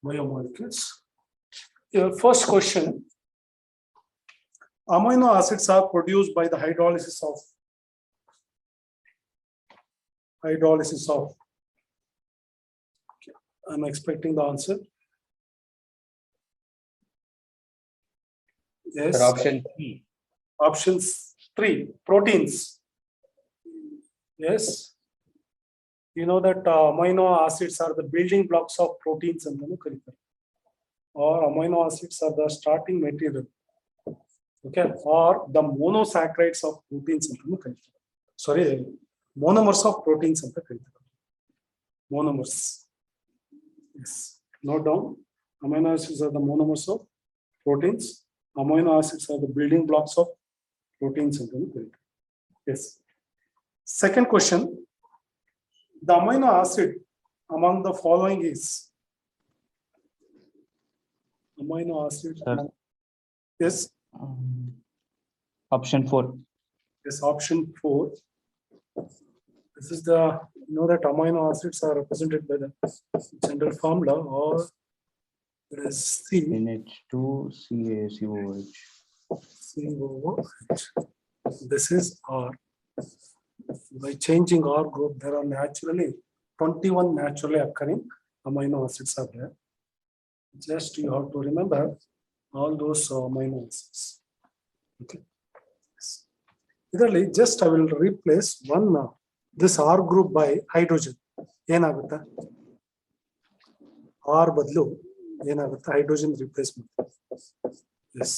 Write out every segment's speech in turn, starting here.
biomolecules. First question: amino acids are produced by the hydrolysis of I'm expecting the answer. Yes. Sir, option 3. Options 3, proteins. Yes. You know that amino acids are the building blocks of proteins and or amino acids are the starting material. Okay, or the monosaccharides of proteins. Sorry, monomers of proteins. Monomers. Yes. Note down. Amino acids are the monomers of proteins. Amino acids are the building blocks of proteins. Yes. Second question: the amino acid among the following is amino acid. Yes. Option 4. Yes, option 4. This is the, you know that amino acids are represented by the general formula, or it is C. NH2 CaCOH. COOH. This is R. By changing R group, there are naturally 21 naturally occurring amino acids are there. Just you have to remember all those amino acids. Okay. Idರಲ್ಲಿ just I will replace one this R group by hydrogen. ಏನಾಗುತ್ತೆ? R ಬದಲು ಏನಾಗುತ್ತೆ? Hydrogen replace ಮಾಡ್ತಾರೆ. Yes.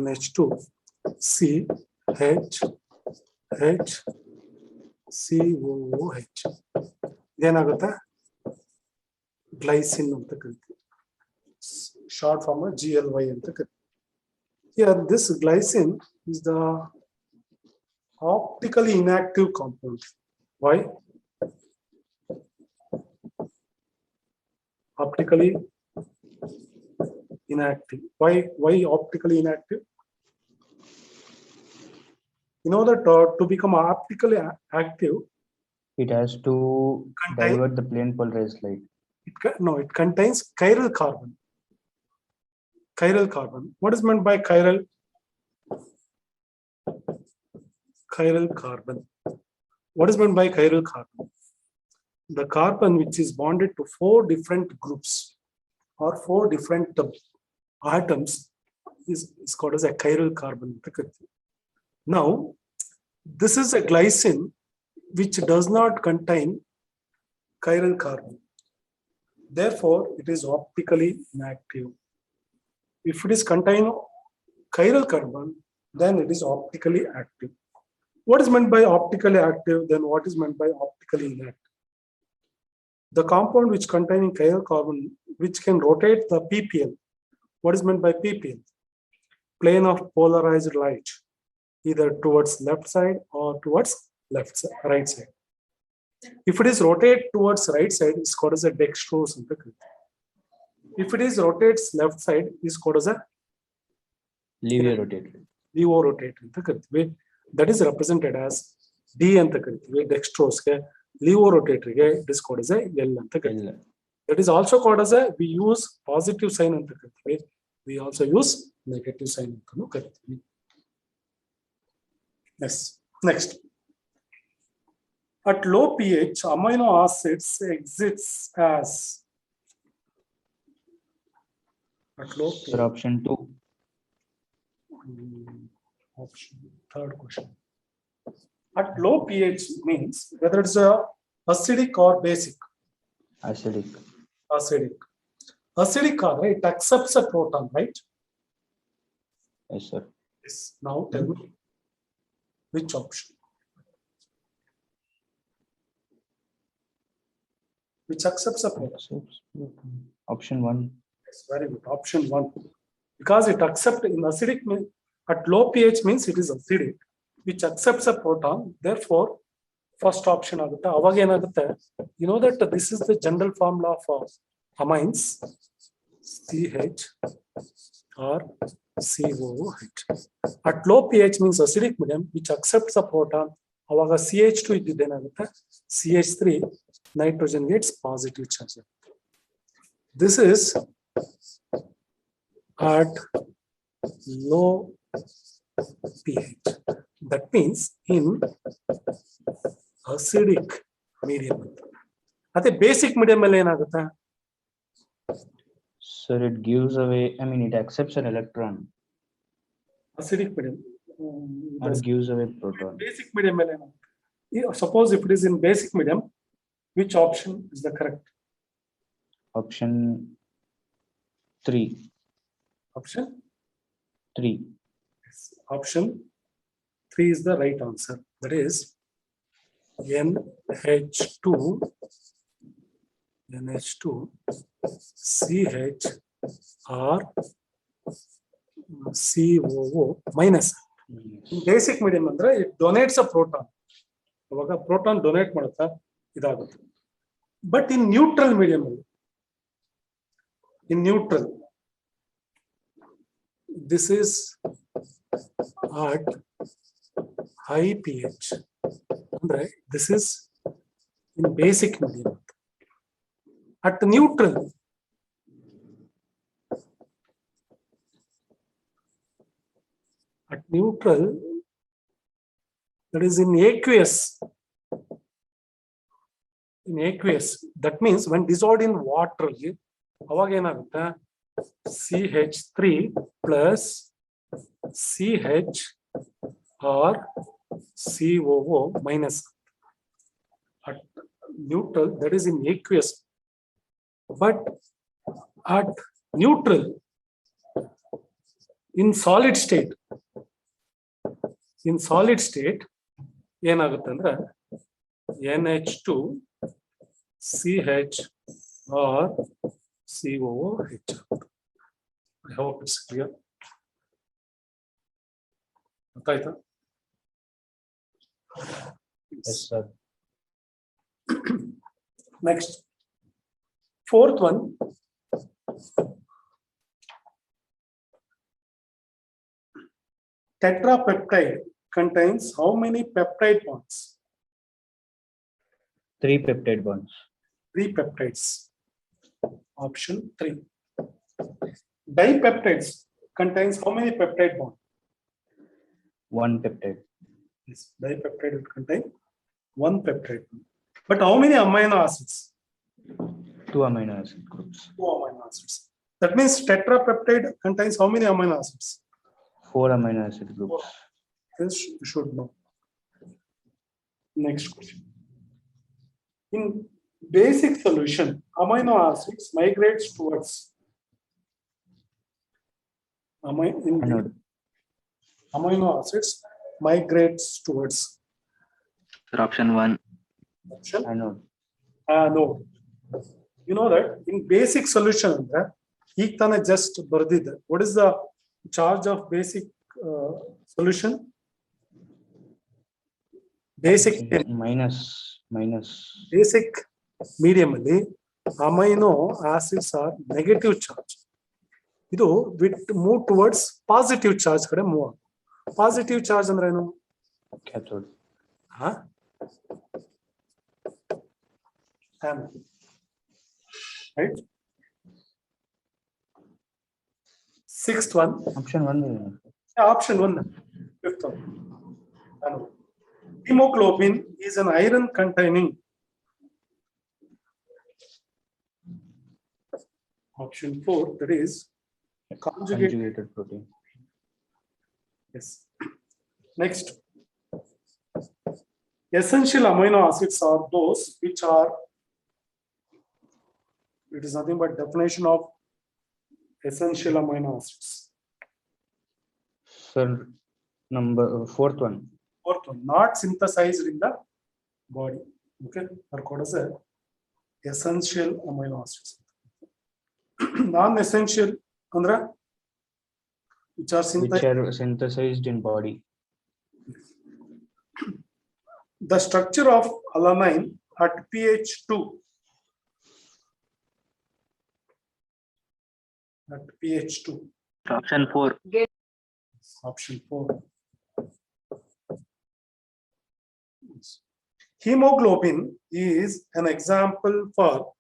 NH2 C H H COOH. ಏನಾಗುತ್ತೆ? Glycine ಅಂತ ಕರಿತೀವಿ. Short form GLY ಅಂತ ಕರಿತೀವಿ. Here this glycine is the optically inactive compound. Why? Optically inactive. Why optically inactive? You know that to become optically active, It has to divert the plane polarized light. it contains chiral carbon. Chiral carbon. What is meant by chiral? Chiral carbon. What is meant by chiral carbon? The carbon which is bonded to 4 different groups or 4 different atoms is called as a chiral carbon. Now, this is a glycine which does not contain chiral carbon. Therefore, it is optically inactive. If it is contain chiral carbon, then it is optically active. What is meant by optically active? Then what is meant by optically inactive? The compound which containing chiral carbon, which can rotate the PPL. What is meant by PPL? Plane of polarized light, either towards left side or towards right side. If it is rotate towards right side, it's called as a dextrose. If it is rotates left side, is called as a levorotatory. That is represented as D and dextrose. Levorotatory it is called as a L. That is also called as a, we use positive sign and we also use negative sign. Yes. Next. At low pH, amino acids exists as at low pH. Sir, option 2. Option, third question. At low pH means whether it's a acidic or basic. Acidic. Acidic, it accepts a proton, right? Yes, sir. Yes. Now tell me which option. Which accepts a proton? Option 1. Yes, very good. Option 1. Because it accepts in acidic, at low pH means it is acidic, which accepts a proton. Therefore, first option agutte. Avaga enagutte? You know that this is the general formula for amines. CH or COOH. At low pH means acidic medium, which accepts a proton. Avaga CH2 iddide enagutte? CH3 nitrogen gets positive charge. This is at low pH. That means in acidic medium. ಅದೇ basic medium ಅಲ್ಲಿ ಏನಾಗುತ್ತೆ? Sir, it gives away, I mean, it accepts an electron Acidic medium. and gives away proton. Basic medium ಅಲ್ಲಿ ಏನಾಗುತ್ತೆ? Suppose if it is in basic medium, which option is the correct? Option 3. Option 3. Yes. Option 3 is the right answer. That is NH2 CH or COO minus. In basic medium ಅಂದ್ರೆ it donates a proton. ಅವಾಗ proton donate ಮಾಡುತ್ತಾ ಇದಾಗುತ್ತೆ. But in neutral medium ಅಲ್ಲಿ, in neutral, this is at high pH. Andre, this is in basic medium. At neutral, that is in aqueous. In aqueous, that means when dissolved in water, ಅವಾಗ ಏನಾಗುತ್ತೆ? CH3 plus CH or COO minus. At neutral, that is in aqueous. But at neutral, in solid state, ಏನಾಗುತ್ತೆ ಅಂದ್ರೆ NH2 CH or COOH. I hope it's clear. ಗೊತ್ತಾಯ್ತಾ? Yes, sir. Next, fourth one. Tetrapeptide contains how many peptide bonds? 3 peptide bonds. 3 peptides. Option 3. Dipeptides contains how many peptide bonds? 1 peptide. Yes, dipeptide will contain 1 peptide. But how many amino acids? 2 amino acid groups. 2 amino acids. That means tetrapeptide contains how many amino acids? 4 amino acid groups. This you should know. Next question. In basic solution, amino acids migrates towards amino acids migrates towards option 1. option Anode. no. You know that in basic solution ಅಂದ್ರೆ ಈಗ ತಾನೇ just ಬರ್ದಿದ್ದೆ. What is the charge of basic solution? Basic minus. Basic medium ಅಲ್ಲಿ amino acids are negative charge. ಇದು move towards positive charge ಕಡೆ move. Positive charge ಅಂದ್ರೆ ಏನು? Cathode. Right? Sixth one. Option 1. Option 1. Fifth one. Hemoglobin is an iron containing. Option 4. That is Conjugated protein. Yes. Next. Essential amino acids are those which are. It is nothing but definition of essential amino acids. Sir, number 4th one. Fourth one, not synthesized in the body. Okay, or called as essential amino acids. Non-essential, andra, which are synthesized in body. The structure of alanine at pH 2. At pH 2. Option 4. Option 4. Hemoglobin is an example for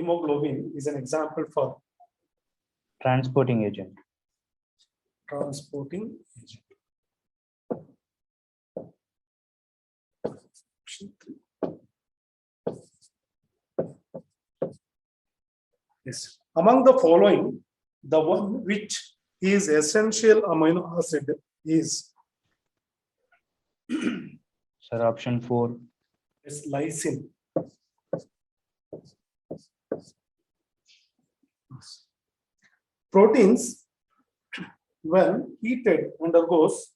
hemoglobin is an example for Transporting agent. transporting agent. Option 3. Yes. Among the following, the one which is essential amino acid is Sir, option 4. lysine. Proteins, when heated, undergoes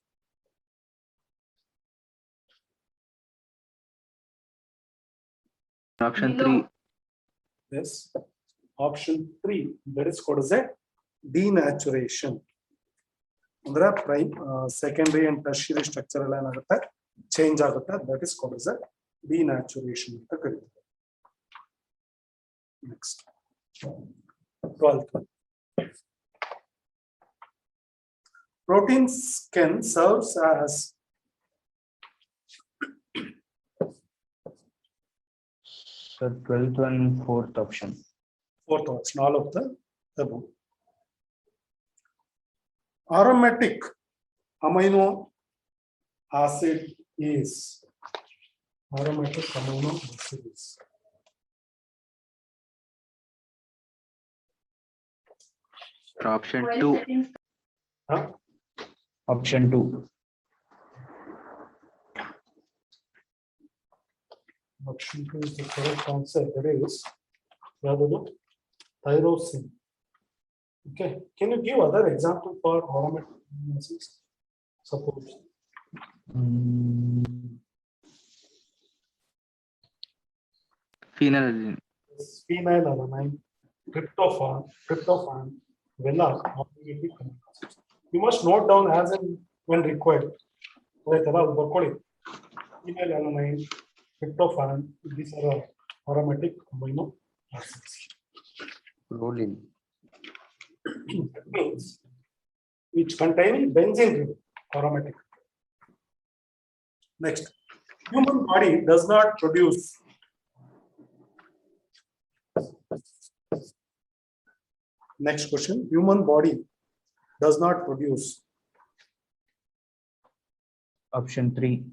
Option 3. yes. Option 3, that is called as a denaturation. ಅಂದ್ರೆ prime, secondary and tertiary structure ಎಲ್ಲ ಏನಾಗುತ್ತೆ change ಆಗುತ್ತೆ, that is called as a denaturation ಅಂತ ಕರೀತಾರೆ. Next 12th. Proteins can serve as Sir, 12th one, 4th option. fourth option, all of the above. Aromatic amino acid is Option 2. Huh? Option 2. Option 2 is the correct answer. That is tyrosine. Okay, can you give other example for aromatic amino acids? Suppose Phenylalanine. phenylalanine, tryptophan, vella, aromatic amino acids. You must note down as and when required. Phenylalanine, tryptophan, these are aromatic amino acids. Proline. Means which contain benzene ring, aromatic. Next, human body does not produce next question. Human body does not produce Option 3.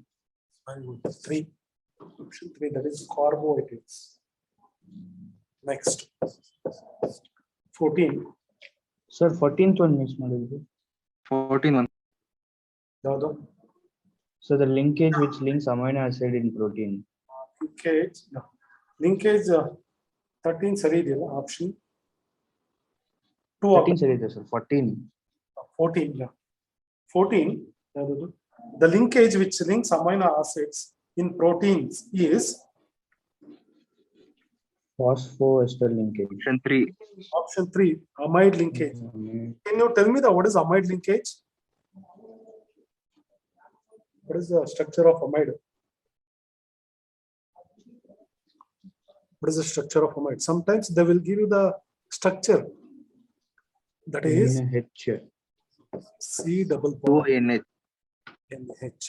Option 3, that is carbohydrates. Next 14. Sir, 14th one miss ಮಾಡಿದ್ರು. 14 one. ಯಾವುದು? So the linkage which links amino acid in protein. Linkage 13 ಸರಿ ಇದೆಯಲ್ಲ option 2 13 ಸರಿ ಇದೆ sir. 14 ಯಾವುದು? The linkage which links amino acids in proteins is Phosphoester linkage. Option 3, amide linkage. Can you tell me what is amide linkage? What is the structure of amide? What is the structure of amide? Sometimes they will give you the structure. That is C double bond NH.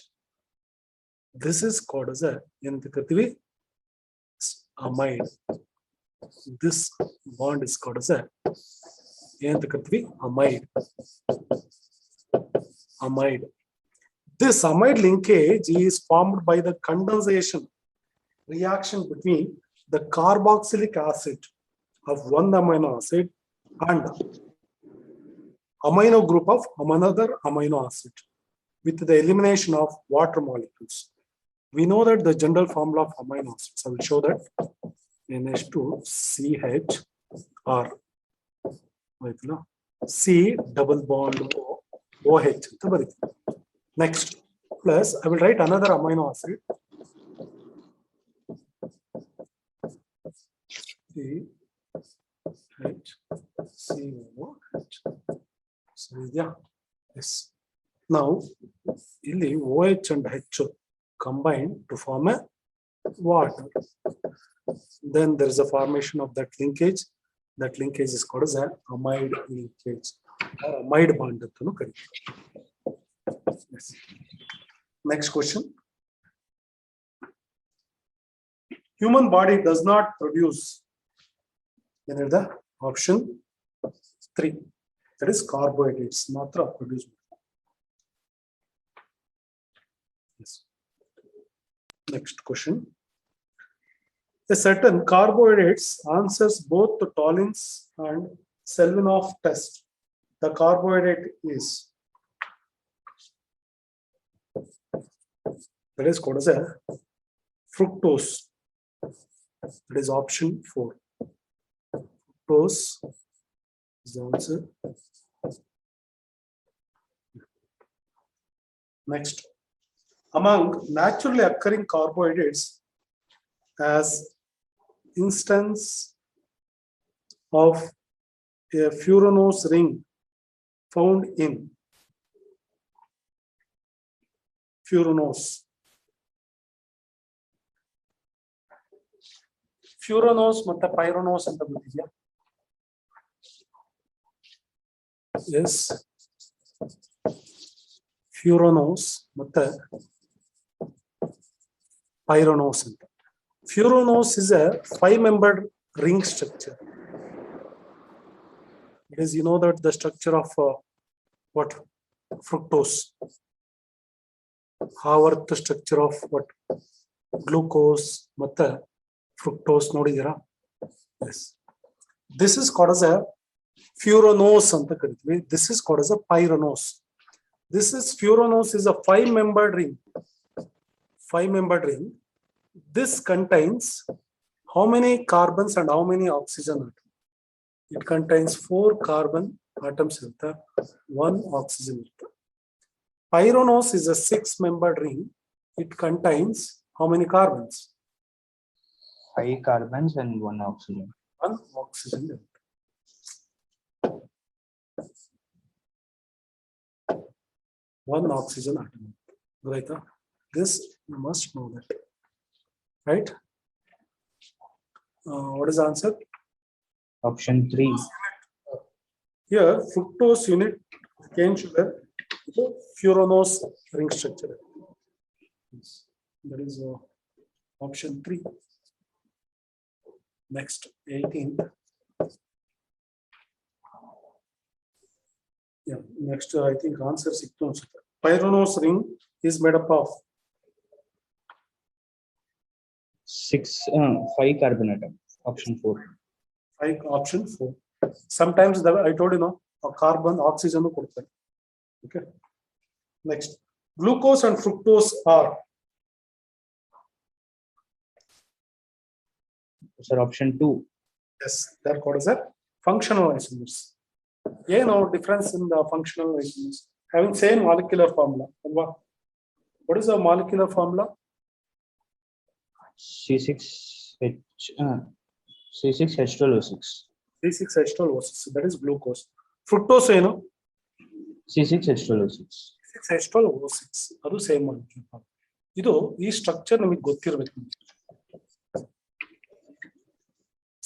This is called as a amide. This bond is called as a amide. This amide linkage is formed by the condensation reaction between the carboxylic acid of one amino acid and amino group of another amino acid with the elimination of water molecules. We know that the general formula of amino acids. I will show that. NH2CH or C double bond OH. Next, plus I will write another amino acid. CH. So yeah, yes. Now, ಇಲ್ಲಿ OH and H combine to form a water. Then there is a formation of that linkage. That linkage is called as an amide linkage. Amide bond. Yes. Next question. Human body does not produce ಏನಿದೆ option 3, that is carbohydrates ಮಾತ್ರ produce. Yes. Next question. A certain carbohydrates answers both the Tollins and Selvinov test. The carbohydrate is, that is called as a fructose. That is option 4. Fructose is the answer. Next, among naturally occurring carbohydrates, as instance of a furanose ring found in furanose. Furanose ಮತ್ತೆ pyranose ಅಂತ ಗೊತ್ತಿದೆಯಾ? Yes. Furanose ಮತ್ತೆ pyranose ಅಂತ. Furanose is a 5-membered ring structure. It is, you know, that the structure of what? Fructose. Havarth structure of what? Glucose ಮತ್ತೆ fructose ನೋಡಿದ್ದೀರಾ? Yes. This is called as a furanose ಅಂತ ಕರಿತೀವಿ. This is called as a pyranose. This is furanose is a 5-membered ring. 5-membered ring. This contains how many carbons and how many oxygen atoms? It contains 4 carbon atoms irutte, 1 oxygen irutte. Pyranose is a 6-membered ring. It contains how many carbons? 5 carbons and 1 oxygen. 1 oxygen irutte. 1 oxygen atom. Right? This you must know that. Right? What is the answer? Option 3. Here, fructose unit cane sugar, furanose ring structure. That is option 3. Next, 18th. Yeah, next, I think answer 6. Pyranose ring is made up of 5 carbon atom. Option 4. 5, option 4. Sometimes I told you, a carbon, oxygen. Okay. Next, glucose and fructose are. Sir, option 2. Yes, they're called as a functional isomers. No difference in the functional isomers. Having same molecular formula. What is the molecular formula? C6H12O6. C6H12O6. That is glucose. Fructose, C6H12O6. 6H12O6. ಅದು same molecule. ಇದು ಈ structure ನಮಗೆ ಗೊತ್ತಿರಬೇಕು.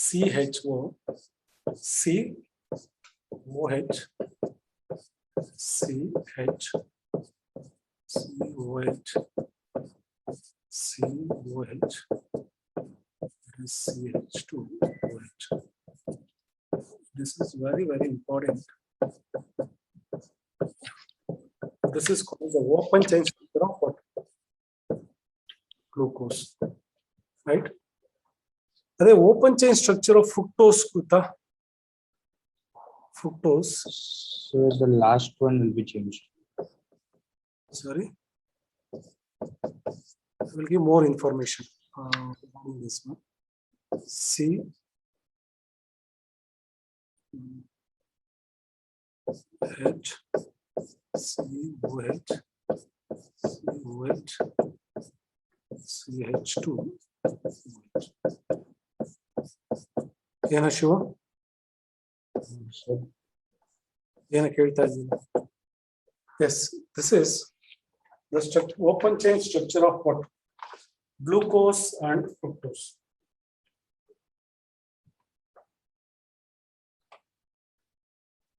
CHO, COH, CH, COH, COH, CH2OH. This is very, very important. This is called the open chain structure of what? Glucose, right? The open chain structure of fructose, fructose. So the last one will be changed. Sorry, I will give more information on this one. C H COH COH CH2. Yana Shiva? Yana ಕೇಳ್ತಾ ಇದ್ದೀನಿ. Yes, this is the open chain structure of what? Glucose and fructose.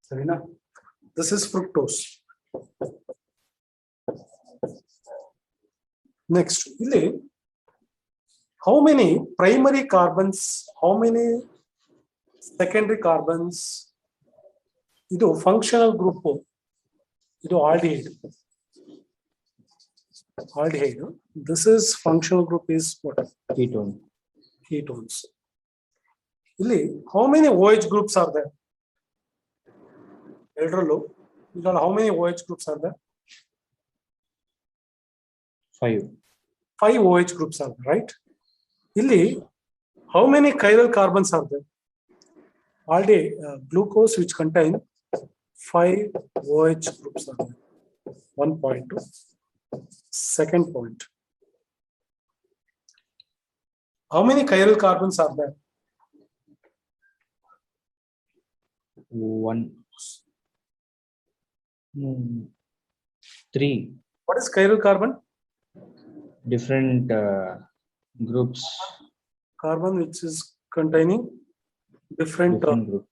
Sarina? This is fructose. Next, how many primary carbons, how many secondary carbons. ಇದು functional group. ಇದು aldehyde. Aldehyde. This is functional group is what? Ketone. Ketones. ಇಲ್ಲಿ how many OH groups are there? Eldrallo. How many OH groups are there? 5. 5 OH groups are there, right? Illi, how many chiral carbons are there? Aldehyde, glucose which contain 5 OH groups are there. 1.2. Second point. How many chiral carbons are there? 1. 3. What is chiral carbon? Different groups. Carbon which is containing different Group.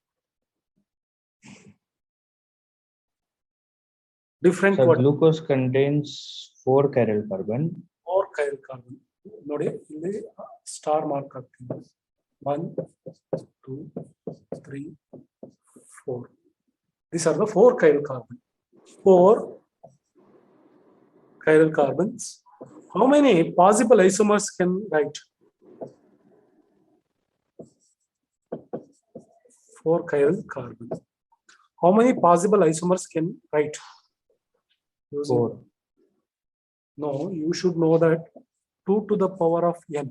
So what? glucose contains 4 chiral carbon. 4 chiral carbon. ನೋಡಿ ಇಲ್ಲಿ star mark ಆಗ್ತೀನಿ. 1, 2, 3, 4. These are the 4 chiral carbon. 4 chiral carbons. How many possible isomers can write? 4 chiral carbon. How many possible isomers can write? 4. No, you should know that 2 to the power of n.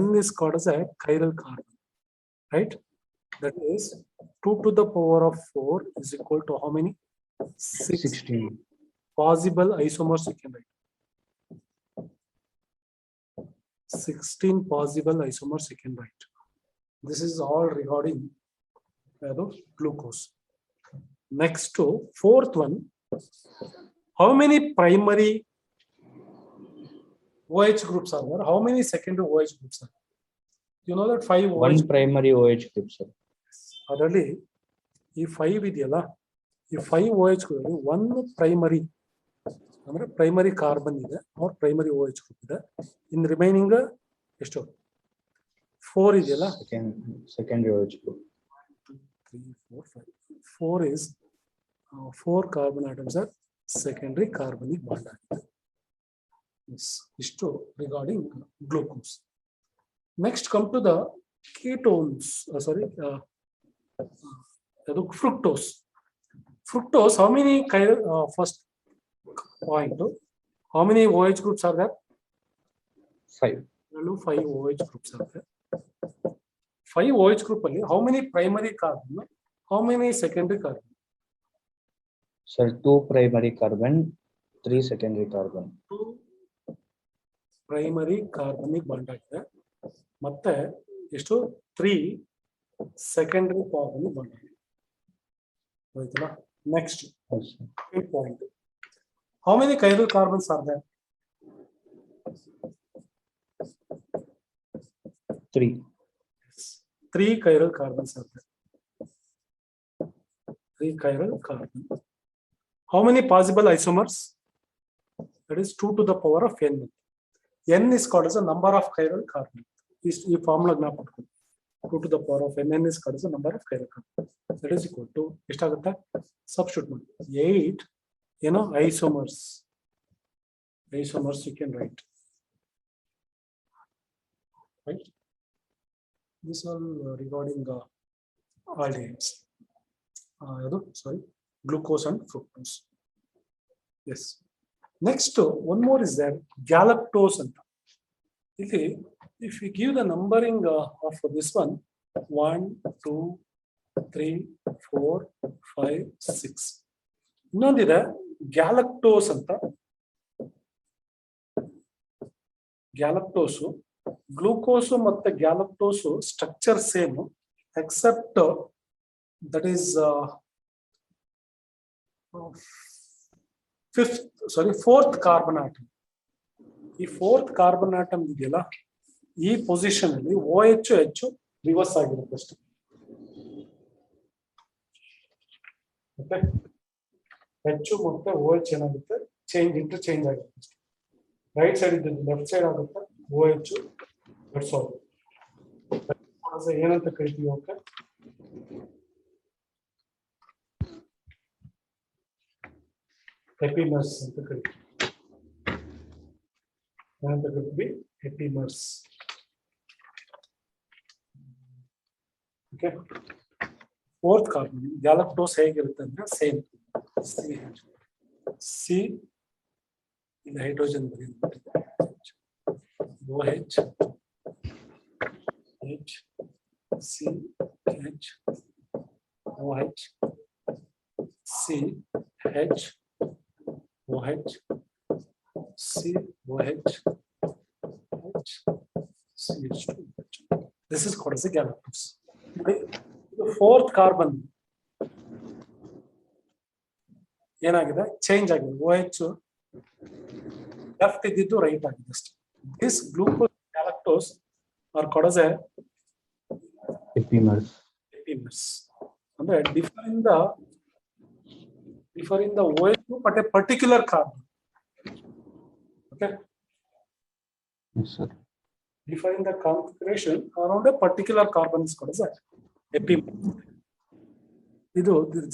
N is called as a chiral carbon, right? That is 2 to the power of 4 is equal to how many? 16. Possible isomers you can write. 16 possible isomers you can write. This is all regarding glucose. Next to fourth one, how many primary OH groups are there? How many secondary OH groups are there? You know that 5 OH. 1 primary OH group, sir. Adali, if 5 ಇದೆಯಲ್ಲ, ಈ 5 OH ಗಳಲ್ಲಿ 1 primary ಅಂದ್ರೆ primary carbon ಇದೆ or primary OH group ಇದೆ. In remaining ಎಷ್ಟು? 4 ಇದೆಯಲ್ಲ? Secondary OH group. 2, 3, 4, 5. 4 is 4 carbon atoms are secondary carbonic bond ಆಗಿದೆ. Yes, isto regarding glucose. Next come to the ketones. Fructose. Fructose, how many first point? How many OH groups are there? 5. 5 OH groups are there. 5 OH group only. How many primary carbon? How many secondary carbon? Sir, 2 primary carbon, 3 secondary carbon. 2 primary carbonic bond ಆಗಿದೆ. ಮತ್ತೆ ಎಷ್ಟು 3 secondary carbonic bond ಆಗಿದೆ. ಆಯ್ತಲ್ಲ? Next point. How many chiral carbons are there? 3. 3 chiral carbons are there. 3 chiral carbon. How many possible isomers? That is 2 to the power of n. N is called as a number of chiral carbon. This formula 2 to the power of n. N is called as a number of chiral carbon. That is equal to substitute 8. Isomers. Isomers you can write. Right? This all regarding aldehydes. Glucose and fructose. Yes. Next, one more is there, galactose. If we give the numbering of this one, 1, 2, 3, 4, 5, 6. ಇನ್ನೊಂದಿದೆ galactose ಅಂತ. Galactose glucose ಮತ್ತೆ galactose structure same except that is fourth carbon atom. ಈ fourth carbon atom ಇದೆಯಲ್ಲ, ಈ position ಅಲ್ಲಿ OH ಹೆಚ್ಚು reverse ಆಗಿರುತ್ತೆ ಅಷ್ಟೇ. ಮತ್ತೆ ಹೆಚ್ಚು ಮತ್ತೆ OH ಏನಾಗುತ್ತೆ, ಇಂಟರ್ಚೇಂಜ್ ಆಗುತ್ತೆ ಅಷ್ಟೇ. ರೈಟ್ ಸೈಡ್ ಇದ್ದು ಲೆಫ್ಟ್ ಸೈಡ್ ಆಗುತ್ತೆ, OH ಬಿಡಿಸೋದು ಏನಂತ ಕರಿತೀವಿ. ಓಕೆ. epimers ಅಂತ ಕರೀತಾರೆ. ಏನಂತ ಕರಿತೀವಿ? epimers. Okay. Fourth carbon, galactose ಹೇಗಿರುತ್ತೆ ಅಂದ್ರೆ ಸೇಮ್ ಸಿ ಇದು hydrogen OH H C H OH C H OH C OH H CH2. This is called as a galactose. The fourth carbon ಏನಾಗಿದೆ? Change ಆಗಿದೆ. OH left ಇದ್ದಿದ್ದು right ಆಗಿದೆ ಅಷ್ಟೇ. This glucose galactose are called as a epimers. epimers. ಅಂದ್ರೆ differ in the OH group at a particular carbon. Okay. Yes, sir. Define the configuration around a particular carbon is called as a epimer.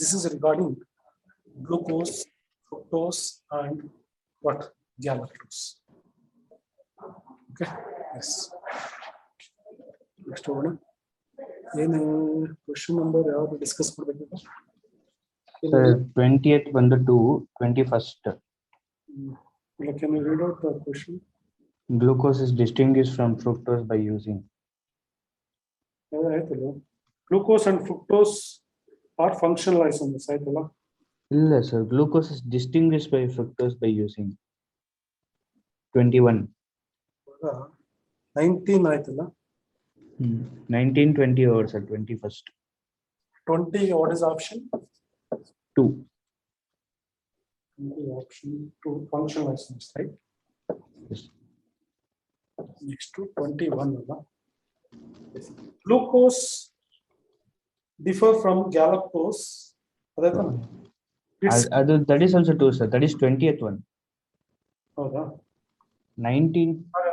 This is regarding glucose, fructose, and what? Galactose. Okay. Yes. Next one. Question number ಯಾವುದು discuss ಮಾಡಬೇಕು? Sir, 20th ಬಂದು to 21st. Can you read out the question? Glucose is distinguished from fructose by using. Glucose and fructose are functional isomers. ಇಲ್ಲ sir, glucose is distinguished by fructose by using. 21. 19 ಆಯ್ತಲ್ಲ? 19, 20 over sir, 21st. 20, what is option? 2. Option 2, functional isomers, right? Yes. Next to 21. Glucose differ from galactose. That is also 2 sir, that is 20th one. ಹೌದಾ? 19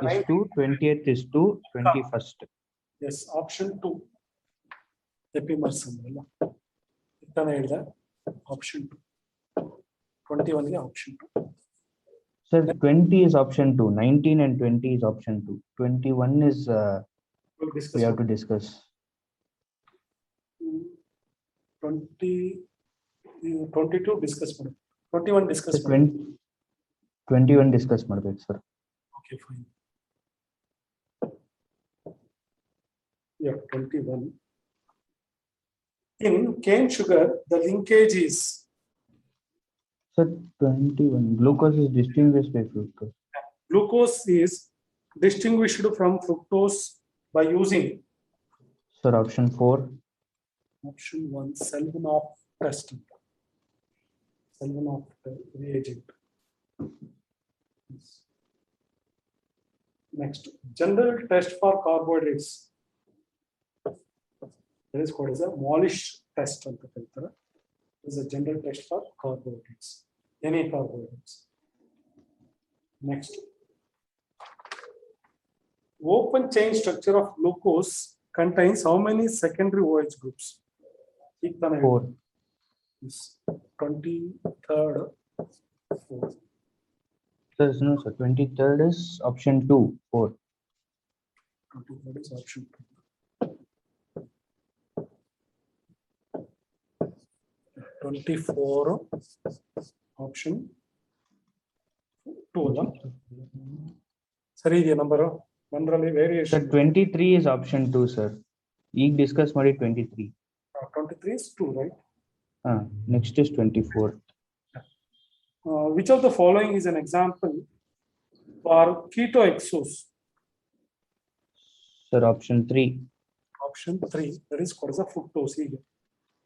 is 2, 20th is 2, 21st. Yes, option 2. Epimers ಅಂದ್ರಲ್ಲ, ಇತ್ತಾನೆ ಹೇಳಿದೆ option 2. 21 ಗೆ option 2. Sir, 20 is option 2, 19 and 20 is option 2. 21 is we have to discuss. 22 discuss ಮಾಡಿ. 21 discuss Sir, ಮಾಡಿ. 21 discuss ಮಾಡಬೇಕು sir. Okay, fine. Yeah, 21. In cane sugar, the linkage is. Sir, 21. Glucose is distinguished by fructose. Glucose is distinguished from fructose by using. Sir, option 4. Option 1, Selvanov test. Selvanov reagent. Next, general test for carbohydrates. That is called as a Molish test. Is a general test for carbohydrates. Any carbohydrates. Next, open chain structure of glucose contains how many secondary OH groups? 4. Yes. 23rd. 4. Sir, no sir, 23rd is option 2, 4. 23rd is option 2. 24 option 2 ಅಲ್ಲ? ಸರಿ ಇದೆಯಾ number? ಒಂದರಲ್ಲಿ Sir, variation. 23 is option 2 sir. ಈಗ discuss ಮಾಡಿ 23. 23 is 2, right? Next is 24. Which of the following is an example for ketoexos? Sir, option 3. Option 3, that is called as a fructose. ಹೀಗೆ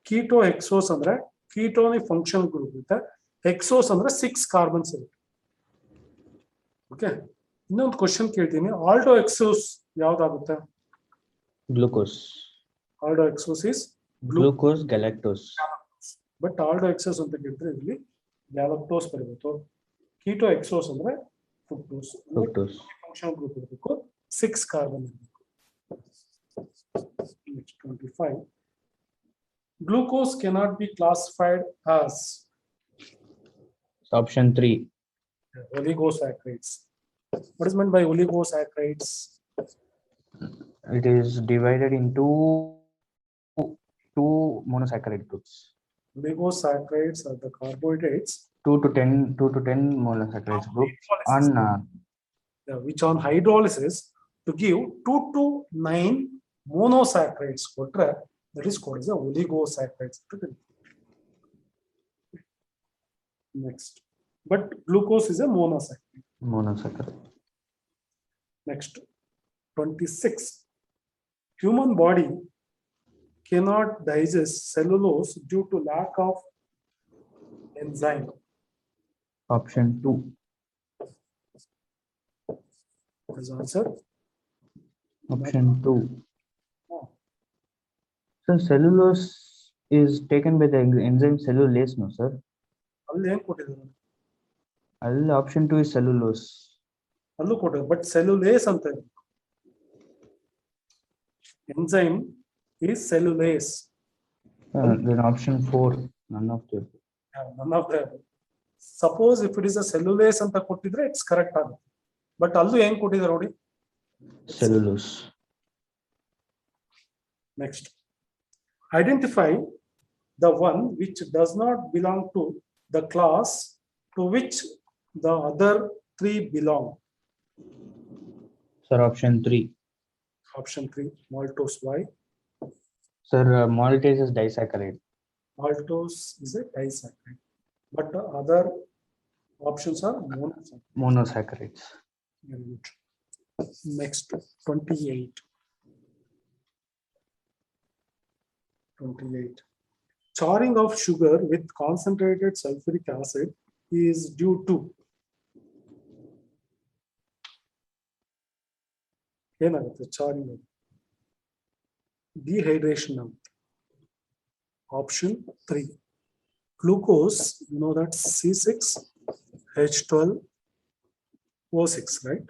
ketoexos ಅಂದ್ರೆ ketone functional group ಇರುತ್ತೆ, exos ಅಂದ್ರೆ 6 carbons ಇರುತ್ತೆ. Okay, ಇನ್ನೊಂದು question ಕೇಳ್ತೀನಿ, aldohexose ಯಾವ್ದಾಗುತ್ತೆ? Glucose. Aldohexose is Glucose, galactose. But aldohexose ಅಂತ ಕೇಳಿದ್ರೆ ಇಲ್ಲಿ ಗ್ಯಾಲಕ್ಟೋಸ್ ಬರಬೇಕು. ಕೀಟೋ ಎಕ್ಸೋಸ್ ಅಂದ್ರೆ ಫ್ರುಕ್ಟೋಸ್. ಫಂಕ್ಷನಲ್ ಗ್ರೂಪ್ ಇರಬೇಕು, 6 ಕಾರ್ಬನ್ ಇರಬೇಕು. 25. Glucose cannot be classified as. Option 3. Oligosaccharides. What is meant by oligosaccharides? It is divided into two monosaccharide groups. Oligosaccharides are the carbohydrates 2 to 10 monosaccharides group on which on hydrolysis to give 2 to 9 monosaccharides. That is called as the oligosaccharides. Next. But glucose is a monosaccharide. Next. 26. Human body cannot digest cellulose due to lack of enzyme. Option 2. What is the answer? Option 2. Oh. So cellulose is taken by the enzyme cellulase, no sir? Option 2 is cellulose. But cellulase anta. Enzyme is cellulase. Then option 4, none of them. None of them. Suppose if it is a cellulase anta kottidre, it's correct. But allu em kottidare. Cellulose. Next. Identify the one which does not belong to the class to which the other 3 belong. Sir, option 3. Option 3, maltose. Why? Sir, maltase is disaccharide. Maltose is a disaccharide. But the other options are monosaccharides. Very good. Next, 28. 28. Charring of sugar with concentrated sulfuric acid is due to charring, dehydration. Option 3. Glucose, you know that C6H12O6, right?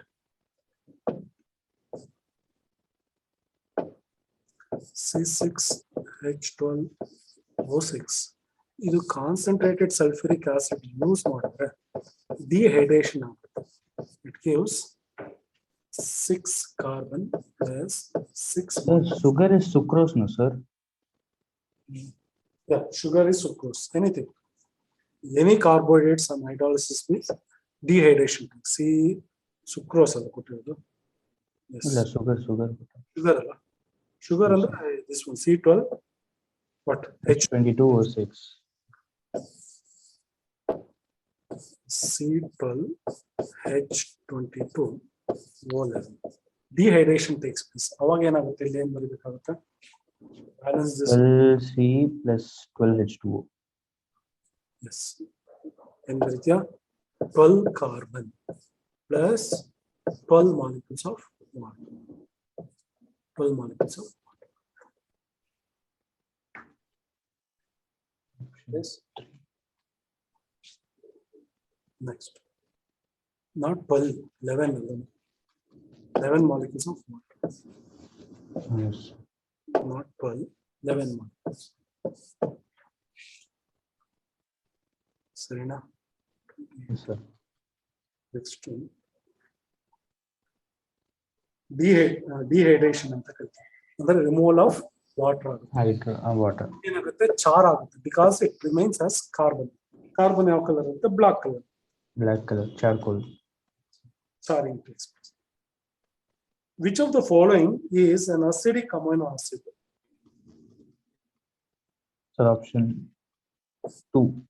C6H12O6. This concentrated sulfuric acid use dehydration. It gives 6 carbon plus 6. So sugar is sucrose, no sir? Yeah, sugar is sucrose. Anything. Any carbohydrates on hydrolysis means dehydration. See, sucrose. Yes. Sugar. Sugar and this one C12. What? H22O6. C12H22O11. Dehydration takes place. Balance this. 12C plus 12H2O. Yes. And 12 carbon plus 12 molecules of water. 12 molecules of water. Yes. Next. Not 12, 11. 11 molecules of water. Yes. Not 12, 11 molecules. Serena. Yes, sir. Next one. Dehydration and removal of water. Water. Char because it remains as carbon. Carbon color the black color. Black color, charcoal. Charring takes place. Which of the following is an acidic amino acid? So option 2.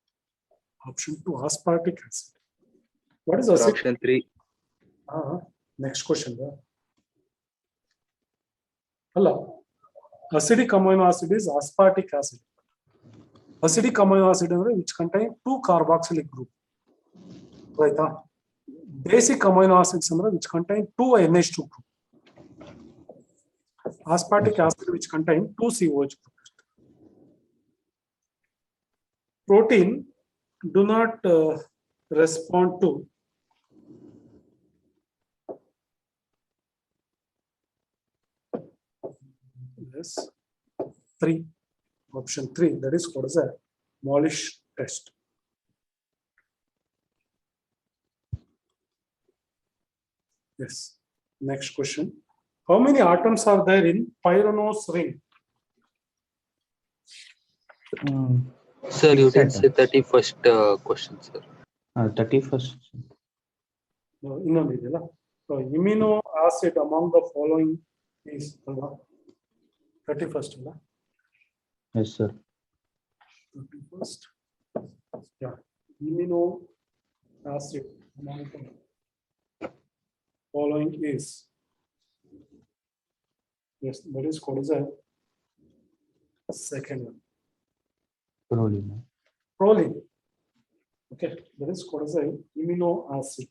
Option 2, aspartic acid. What is acidic? Option 3. Next question. Hello. Acidic amino acid is aspartic acid. Acidic amino acid which contain 2 carboxylic group. Right? Basic amino acids which contain 2 NH2 group. Aspartic acid which contain 2 COH group. Protein do not respond to yes 3. Option 3, that is what is a Molish test. Yes. Next question. How many atoms are there in pyranose ring? Sir, you Six didn't say atoms. 31st question, sir. 31st. No, ಇನ್ನೊಂದು ಇದೆಯಲ್ಲ. So amino acid among the following is ಅಲ್ವಾ? 31st ಅಲ್ಲ? Yes, sir. 31st. Yeah. Amino acid among the following is, yes, that is called as a second one. Proline. Proline. Okay, that is called as a amino acid.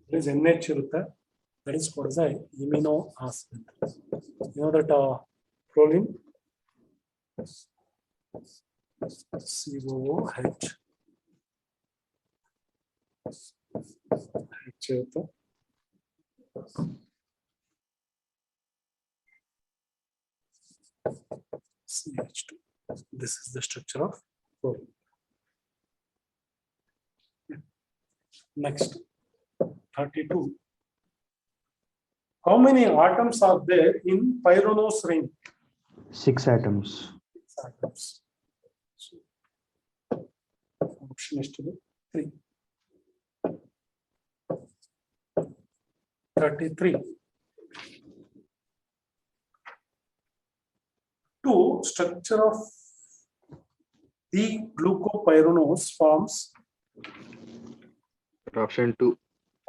There is NH irutte. That is called as a amino acid. You know that proline, COOH. H irutte. CH2. This is the structure of proline. Next, 32. How many atoms are there in pyranose ring? 6 atoms. 6 atoms. So, option is to be 3. 33. 2. Structure of the glucopyranose forms. Option 2.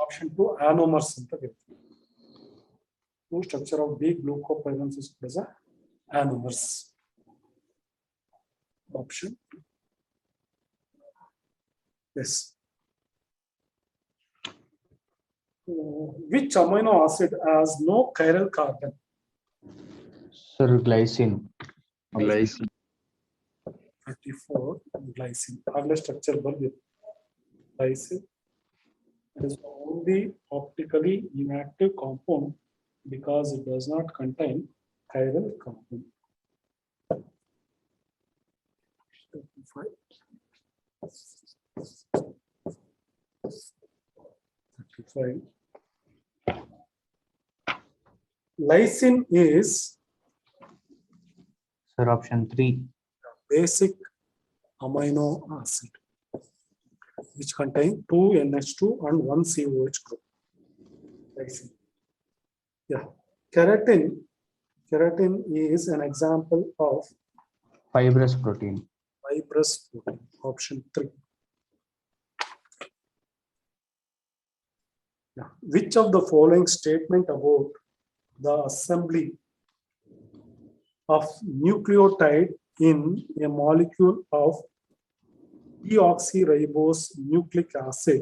Option 2 anomers ಅಂತ ಹೇಳ್ತೀವಿ. 2. Structure of the glucopyranose is called as anomers. Option 2. Yes. Which amino acid has no chiral carbon? Sir, glycine. Glycine. 34. Glycine. Agla structure ಬಂದಿದೆ. Glycine. It is the only optically inactive compound because it does not contain chiral carbon. 35. Lysine is Sir, option 3. basic amino acid which contain 2 NH2 and 1 COH group. Lysine. Yeah. Keratin. Keratin is an example of Fibrous protein. fibrous protein. Option 3. Yeah. Which of the following statement about the assembly of nucleotide in a molecule of deoxyribose nucleic acid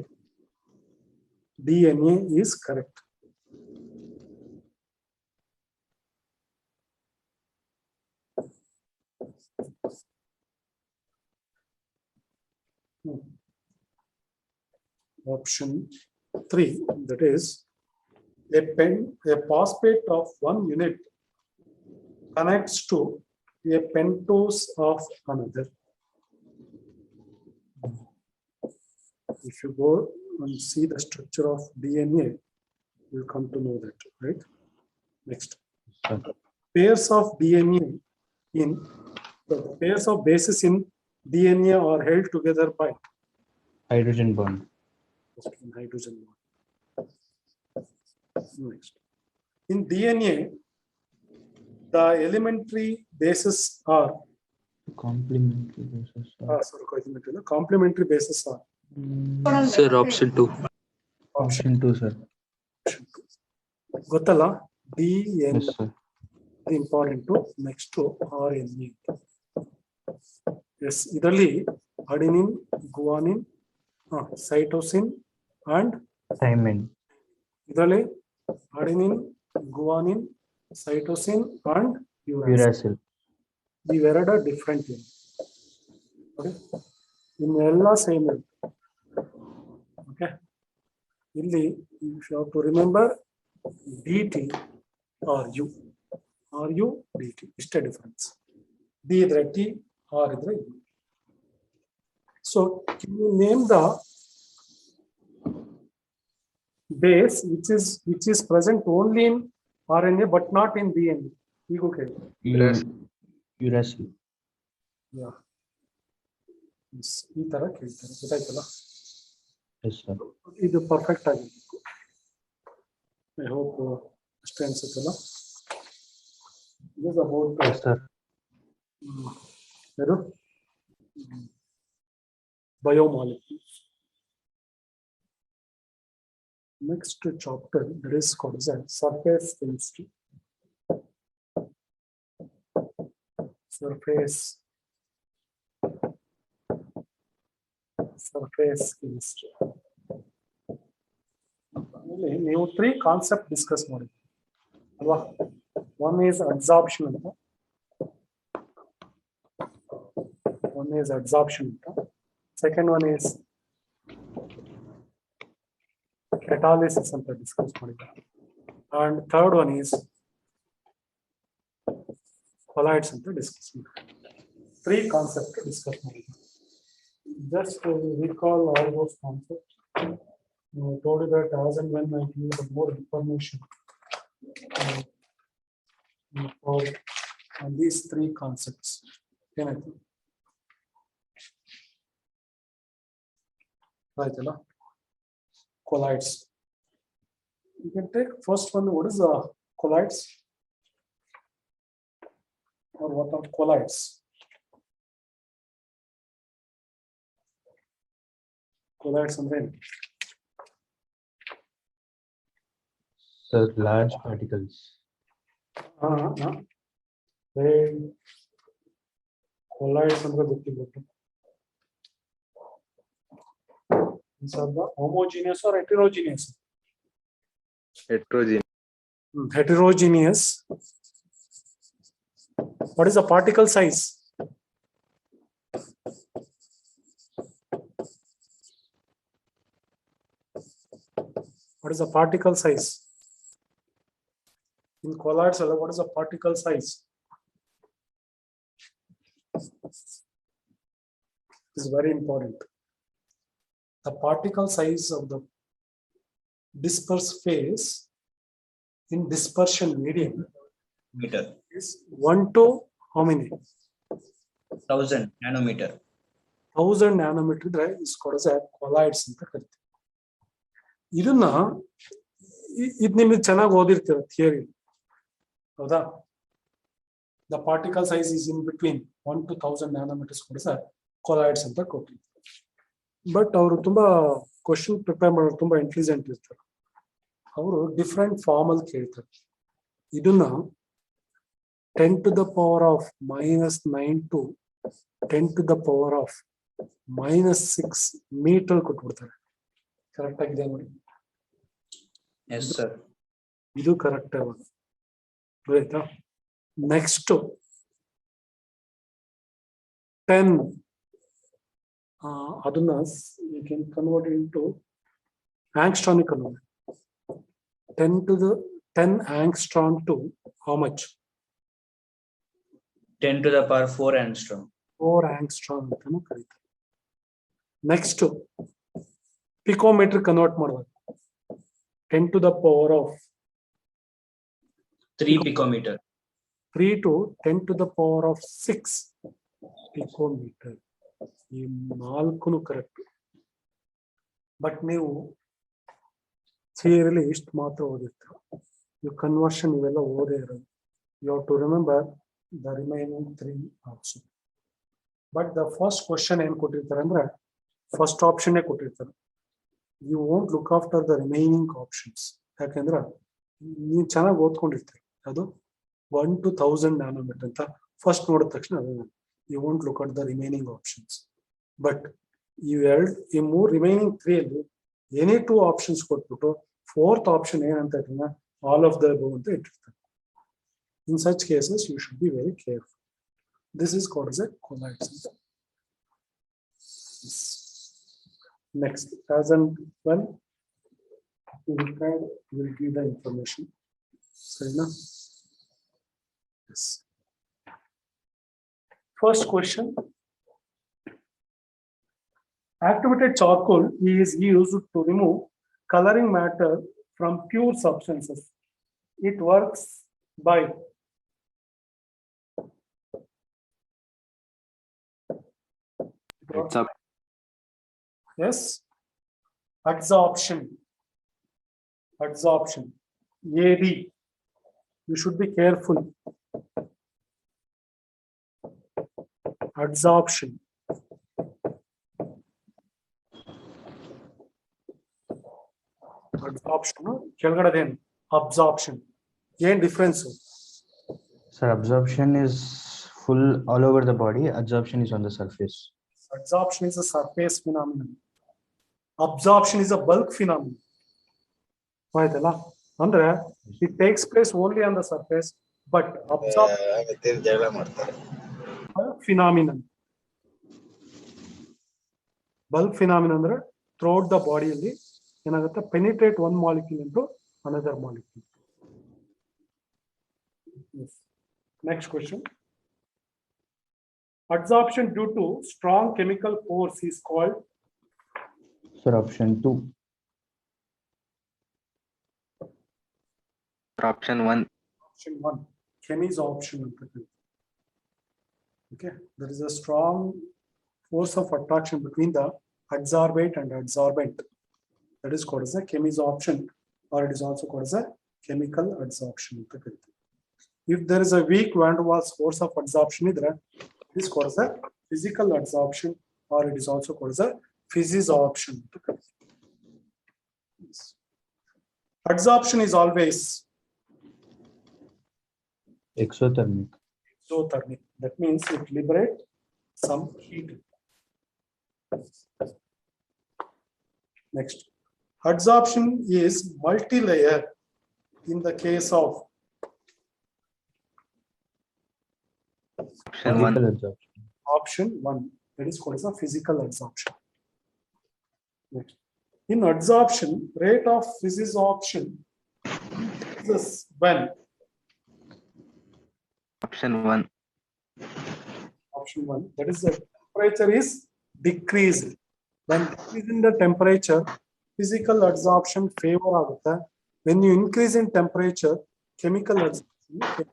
DNA is correct? Option 3, that is a phosphate of 1 unit connects to a pentose of another. If you go and see the structure of DNA, you'll come to know that, right? Next. Pairs of DNA in the pairs of bases in DNA are held together by Hydrogen bond. hydrogen bond. Next. In DNA, the elementary bases are Complementary bases. complementary bases are Sir, option 2. Option 2, sir. ಗೊತ್ತಲ್ಲ DNA Yes, sir. important to next to RNA. Yes, ಇದರಲ್ಲಿ adenine, guanine, cytosine and Thymine. ಇದರಲ್ಲಿ adenine, guanine, cytosine and uracil. Uracil. ಇವೆರಡು different ಇದೆ. ಇನ್ನೆಲ್ಲ same ಇದೆ. Okay, ಇಲ್ಲಿ you have to remember DT or U or U DT ಇಷ್ಟೇ difference. D ಇದ್ರೆ T, R ಇದ್ರೆ U. So can you name the base which is present only in RNA but not in DNA. Okay. Uracil. Yeah. ಈ ತರ ಕೇಳ್ತಾರೆ ಗೊತ್ತಾಯ್ತಲ್ಲ. Yes, sir. ಇದು perfect ಆಗಿರ್ಬೇಕು. I hope ಅಷ್ಟೇ ಅನ್ಸುತ್ತಲ್ಲ. This about Yes, sir. ಯಾರು biomolecules. Next chapter that is called as surface chemistry. Surface chemistry. ನೀವು 3 concept discuss ಮಾಡಿದ್ರಿ ಅಲ್ವಾ? One is absorption ಅಂತ. Second one is catalysis ಅಂತ ಡಿಸ್ಕಸ್ ಮಾಡಿದ್ರಿ. And third one is colloids ಅಂತ discuss ಮಾಡಿದ್ರಿ. 3 concept discuss ಮಾಡಿದ್ರಿ. Just to recall all those concepts. I told you that as and when I give the more information on these 3 concepts. Right, colloids. You can take first one. What is colloids? Or what are colloids? Colloids and then Large particles. Colloids ಅಂದ್ರೆ ಗೊತ್ತಿಲ್ಲ. These are the homogeneous or heterogeneous? Heterogeneous. What is the particle size? What is the particle size? In colloids, what is the particle size? This is very important. The particle size of the dispersed phase in dispersion medium meter is 1 to how many? 1000 nanometer. 1000 nanometer ಇದ್ರೆ is called as colloids ಅಂತ ಕರಿತೀವಿ. ಇದನ್ನ ಇದು ನಿಮಗೆ ಚೆನ್ನಾಗಿ ಓದಿರ್ತೀರ theory ಹೌದಾ? The particle size is in between 1 to 1000 nanometers ಕೊಡಿಸ colloids ಅಂತ ಕೊಟ್ಟಿರ್ತಾರೆ. ಬಟ್ ಅವರು ತುಂಬಾ ಕ್ವಶನ್ ಪ್ರಿಪೇರ್ ಮಾಡೋರು ತುಂಬಾ ಇಂಟೆಲಿಜೆಂಟ್ ಇರ್ತಾರೆ. ಅವರು ಡಿಫ್ರೆಂಟ್ ಫಾರ್ಮ್ ಅಲ್ಲಿ ಕೇಳ್ತಾರೆ. ಇದನ್ನ 10 to the power of -9 to 10 to the power of -6 metre ಕೊಟ್ಬಿಡ್ತಾರೆ. ಕರೆಕ್ಟ್ ಆಗಿದೆ ನೋಡಿ. Yes sir. ಇದು ಕರೆಕ್ಟ್ ಆಯ್ತಾ? ನೆಕ್ಸ್ಟ್ 10 ಅದನ್ನ you can convert into angstrom convert. 10 to the 10 angstrom to how much? 10 to the power 4 angstrom. 4 angstrom ಅಂತಾನು ಕರೀತಾರೆ. Next picometre convert ಮಾಡಬೇಕು. 10 to the power of 3 picometer. 3 to 10 to the power of 6 picometer. ಈ 4 correct. But ನೀವು ಥಿಯರಿಲಿ ಇಷ್ಟು ಮಾತ್ರ ಓದಿರ್ತೀರ. ಈ conversion ಇವೆಲ್ಲ ಓದೇ ಇರೋದು. You have to remember the remaining 3 also. But the first question ಏನ್ ಕೊಟ್ಟಿರ್ತಾರೆ ಅಂದ್ರೆ ಫಸ್ಟ್ ಆಪ್ಷನ್ ಕೊಟ್ಟಿರ್ತಾರೆ. You won't look after the remaining options. ಯಾಕೆಂದ್ರೆ ನೀವು ಚೆನ್ನಾಗಿ ಓದ್ಕೊಂಡಿರ್ತೀರಿ. ಅದು 1 to 1000 nanometer ಅಂತ ಫಸ್ಟ್ ನೋಡಿದ ತಕ್ಷಣ you won't look at the remaining options. But ಈ ರಿಮೈನಿಂಗ್ 3 ಅಲ್ಲಿ ಎನಿ 2 ಆಪ್ಷನ್ಸ್ ಕೊಟ್ಬಿಟ್ಟು 4th ಆಪ್ಷನ್ ಏನಂತ ಇಟ್ಟಿನ ಆಲ್ ಆಫ್ ದ ಅಬವ್ ಅಂತ ಇಟ್ಟಿರ್ತಾರೆ. In such cases you should be very careful. This is called as a colloids. Next, as and when you will give the information. Sarina? Yes. First question. Activated charcoal is used to remove coloring matter from pure substances. It works by yes, adsorption. Adsorption. AD. You should be careful. Adsorption. Adsorption. ಕೆಳಗಡೆದೇನು? Absorption. ಏನ್ difference? Sir, absorption is full all over the body. Adsorption is on the surface. Adsorption is a surface phenomenon. Absorption is a bulk phenomenon. ಆಯ್ತಲ್ಲ? ಅಂದ್ರೆ it takes place only on the surface, but absorption phenomenon. Bulk phenomenon ಅಂದ್ರೆ throughout the body ಅಲ್ಲಿ ಏನಾಗುತ್ತೆ, penetrate one molecule into another molecule. Yes. Next question. Adsorption due to strong chemical force is called? Sir, option 2. Option 1. Option 1. Chemisoption. Okay. There is a strong force of attraction between the adsorbate and adsorbent. That is called as a chemisoption, or it is also called as a chemical adsorption. If there is a weak van der Waals force of adsorption, it is called as a physical adsorption, or it is also called as a physisorption. Adsorption is always Exothermic. exothermic. That means it liberates some heat. Next, adsorption is multi-layer in the case of Option 1. Physical adsorption. option 1. That is called as a physical adsorption. Next, in adsorption, rate of physisorption is when? Option 1. Option 1. That is the temperature is decreased. When decreasing the temperature, physical adsorption favor ಆಗುತ್ತೆ. When you increase in temperature, chemical adsorption.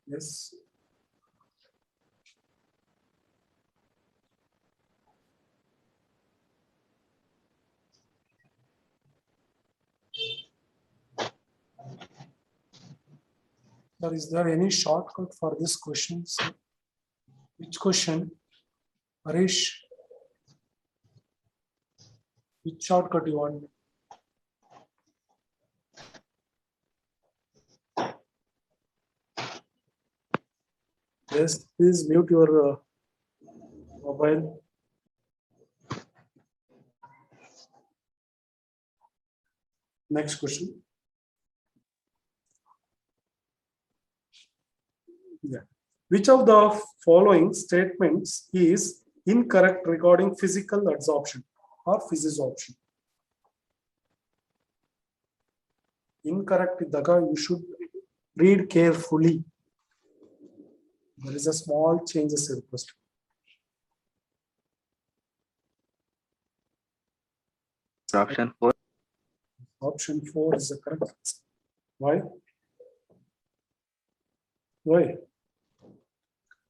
Yes. Sir, is there any shortcut for this question? Sir? Which question? Harish? Which shortcut you want? Yes, please mute your mobile. Next question. Yeah. Which of the following statements is incorrect regarding physical adsorption or physisorption? Incorrect idaga, you should read carefully. There is a small changes request. Option 4. Option 4 is the correct answer. Why? Why?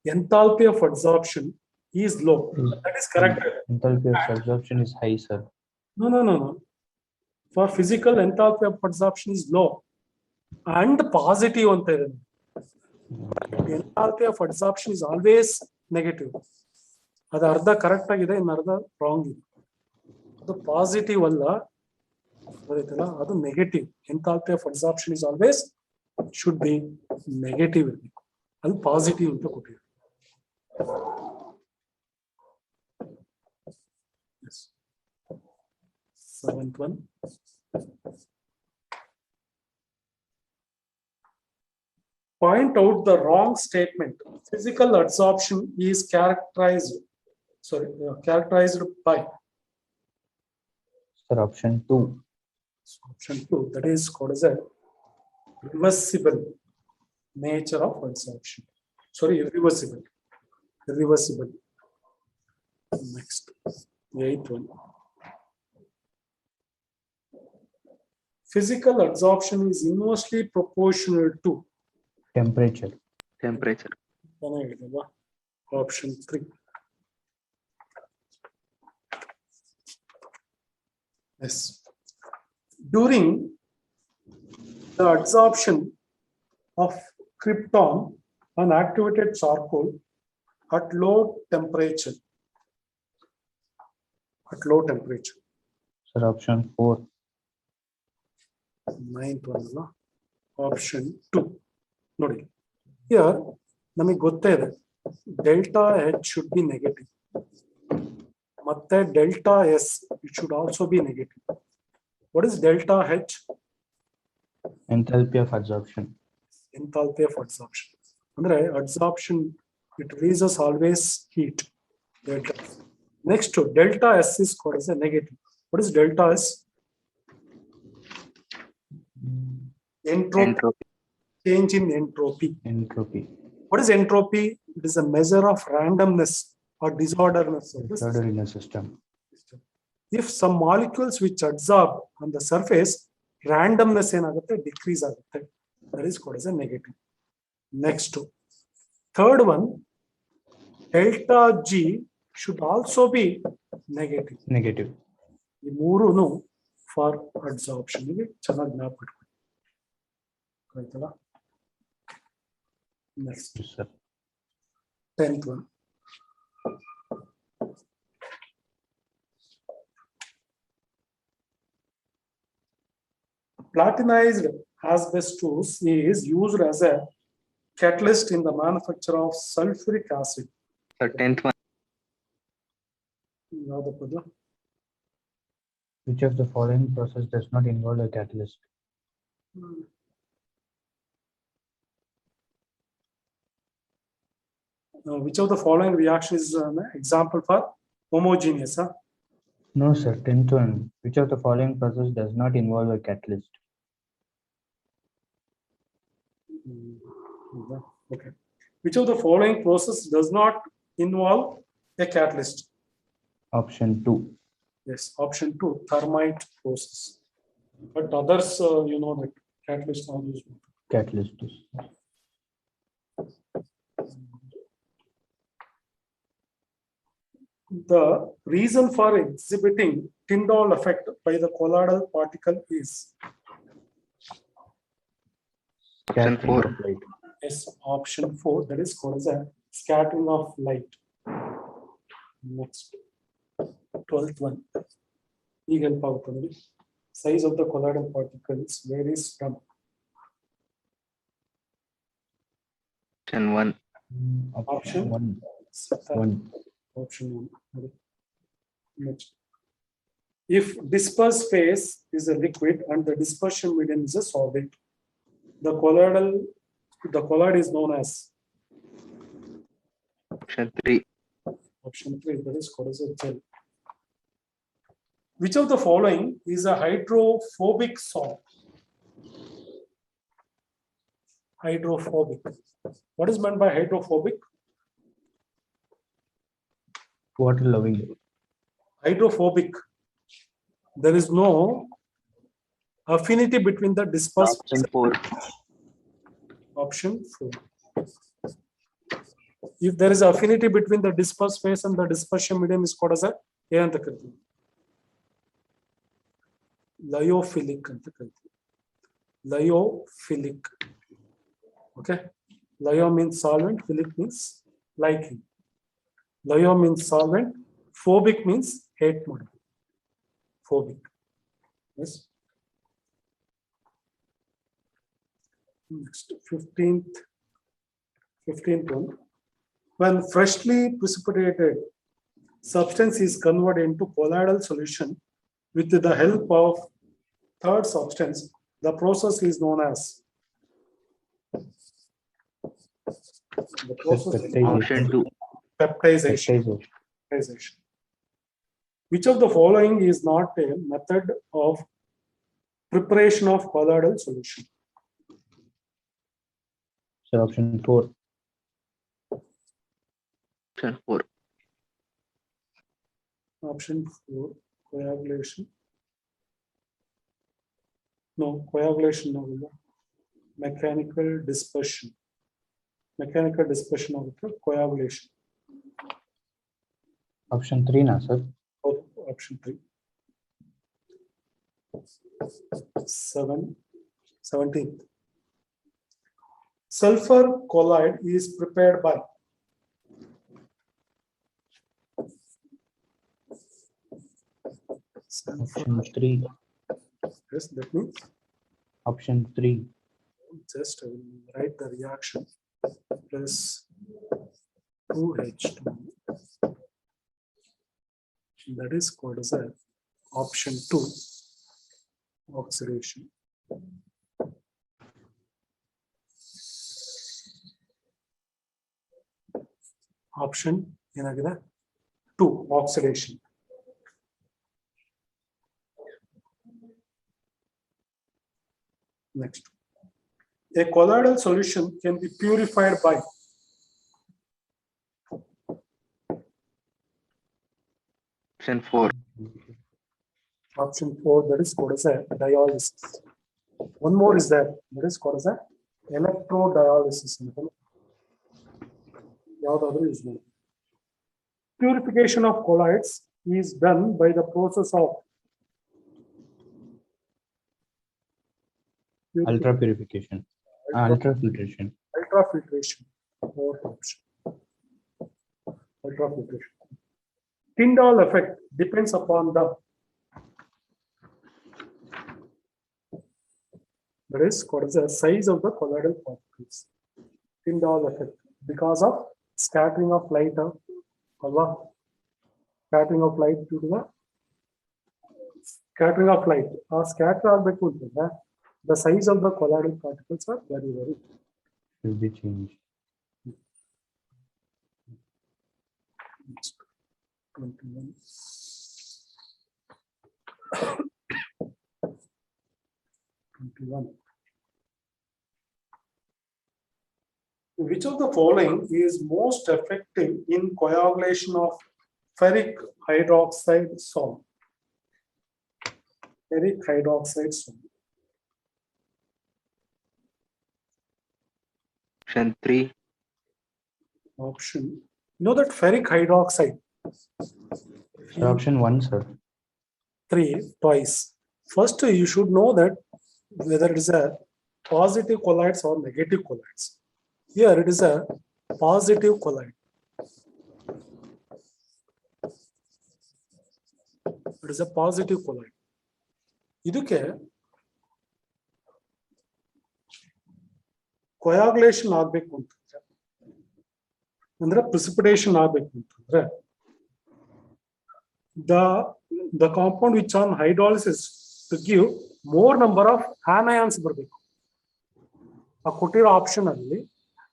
Enthalpy of adsorption is low. That is correct. Enthalpy of absorption is high, sir. No. For physical, enthalpy of adsorption is low and positive. Enthalpy of adsorption is always negative. ಅದು ಅರ್ಧ correct ಆಗಿದೆ, ಇನ್ನು ಅರ್ಧ wrong ಇದೆ. ಅದು positive ಅಲ್ಲ, ಗೊತ್ತಾಯ್ತಲ್ಲ, ಅದು negative. Enthalpy of absorption is always should be negative ಇರಬೇಕು, ಅದು ಪಾಸಿಟಿವ್ ಅಂತ ಕೊಟ್ಟಿದೆ. Seventh one. Point out the wrong statement. Physical adsorption is characterized by. Sir, option 2. Option 2, that is called as a reversible. nature of adsorption. Sorry, irreversible. Irreversible. Next, the 8th one. Physical adsorption is inversely proportional to Temperature. Temperature. option 3. Yes. During the adsorption of krypton on activated charcoal at low temperature. At low temperature. Sir, option 4. 9th one, no? Option 2. Nodi. Here, ನಮಗೆ ಗೊತ್ತೇ ಇದೆ delta H should be negative. ಮತ್ತೆ delta S, it should also be negative. What is delta H? Enthalpy of adsorption. Enthalpy of adsorption. Andre adsorption, it releases always heat. Delta. Next to delta S is called as a negative. What is delta S? Entropy. Entropy. Change in entropy. Entropy. What is entropy? It is a measure of randomness or disorderness of the Disorder in a system. system. If some molecules which adsorb on the surface, randomness enagutte decrease agutte. That is called as a negative. Next to third one, delta G should also be negative. Negative. ಈ ಮೂರುನು for adsorption ಗೆ ಚೆನ್ನಾಗಿ ಜ್ಞಾಪಕ ಆಯ್ತಲ್ಲ. Next, Yes, sir. 10th one. Platinized asbestos is used as a catalyst in the manufacture of sulfuric acid. The 10th one. ಯಾವ್ದು ಪದ? Which of the following process does not involve a catalyst? Which of the following reaction is an example for homogeneous? Huh? No, sir. 10th one. Which of the following process does not involve a catalyst? Okay. Which of the following process does not involve a catalyst? Option 2. Yes, option 2, thermite process. But others, you know that catalyst are used. Catalyst. is- The reason for exhibiting Tyndall effect by the colloidal particle is Option Scattering 4. of light. yes, option 4, that is called as a scattering of light. Next, 12th one. ಈಗ help ಆಗುತ್ತದೆ. Size of the colloidal particles varies from Option 1. Option? 1. 1. option 1. Next. If dispersed phase is a liquid and the dispersion medium is a solid, the colloid is known as Option 3. option 3, that is called as a gel. Which of the following is a hydrophobic salt? Hydrophobic. What is meant by hydrophobic? Water loving. Hydrophobic. There is no affinity between the dispersed. Option 4. Option 4. If there is affinity between the dispersed phase and the dispersion medium is called as a ಏನಂತ ಕರಿತೀವಿ? Lyophilic ಅಂತ ಕರಿತೀವಿ. Lyophilic. Okay. Lyo means solvent, philic means liking. Lyo means solvent, phobic means hate mode. Phobic. Yes. Next, 15th one. When freshly precipitated substance is converted into colloidal solution with the help of third substance, the process is known as the process is Option 2. peptidization. Peptidization. Peptidization. Which of the following is not a method of preparation of colloidal solution? Sir, option 4. Option 4. Option 4, coagulation. No, coagulation, no. Mechanical dispersion. Mechanical dispersion of the coagulation. Option 3, na, sir. Oh, option 3. 17th. Sulfur colloid is prepared by Option 3. yes, that means Option 3. just I will write the reaction plus 2H2. That is called as a option 2 oxidation. Option ಏನಾಗಿದೆ 2 oxidation. Next, a colloidal solution can be purified by Option 4. option 4, that is called as a dialysis. One more is there, that is called as a electrodialysis. Purification of colloids is done by the process of Ultra purification. Ultrafiltration. ultrafiltration. Fourth option. Ultrafiltration. Tyndall effect depends upon the that is called as the size of the colloidal particles. Tyndall effect because of scattering of light, scattering of light due to the scattering of light. Scatter ಆಗಬೇಕು ಅಂತಂದ್ರೆ the size of the colloidal particles are very Will be changed. 21. Which of the following is most effective in coagulation of ferric hydroxide salt? Ferric hydroxide salt. Option 3. Option. You know that ferric hydroxide. Sir, option 1, sir. 3 twice. First, you should know that whether it is a positive colloids or negative colloids. Here it is a positive colloid. It is a positive colloid. ಇದಕ್ಕೆ coagulation ಆಗಬೇಕು ಅಂತಂದ್ರೆ ಅಂದ್ರೆ precipitation ಆಗಬೇಕು ಅಂತಂದ್ರೆ the compound which on hydrolysis to give more number of anions ಬರಬೇಕು. ಆ ಕೊಟ್ಟಿರೋ option ಅಲ್ಲಿ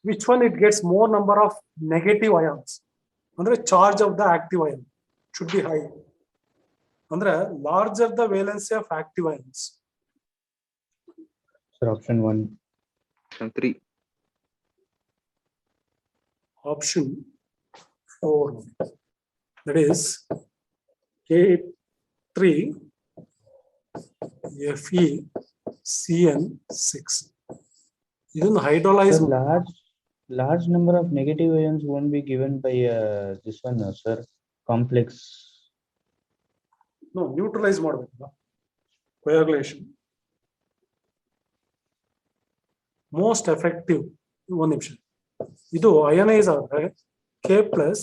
which one it gets more number of negative ions ಅಂದ್ರೆ charge of the active ion should be high. ಅಂದ್ರೆ larger the valency of active ions. Sir, option 1. Option 3. Option 4, that is K3 FeCN6. Even hydrolyze Sir, large number of negative ions won't be given by this one, sir. Complex. no neutralize ಮಾಡಬೇಕಲ್ಲ coagulation. Most effective ಒಂದು ನಿಮಿಷ ಇದು ಅಯನೈಸ್ ಆದರೆ K plus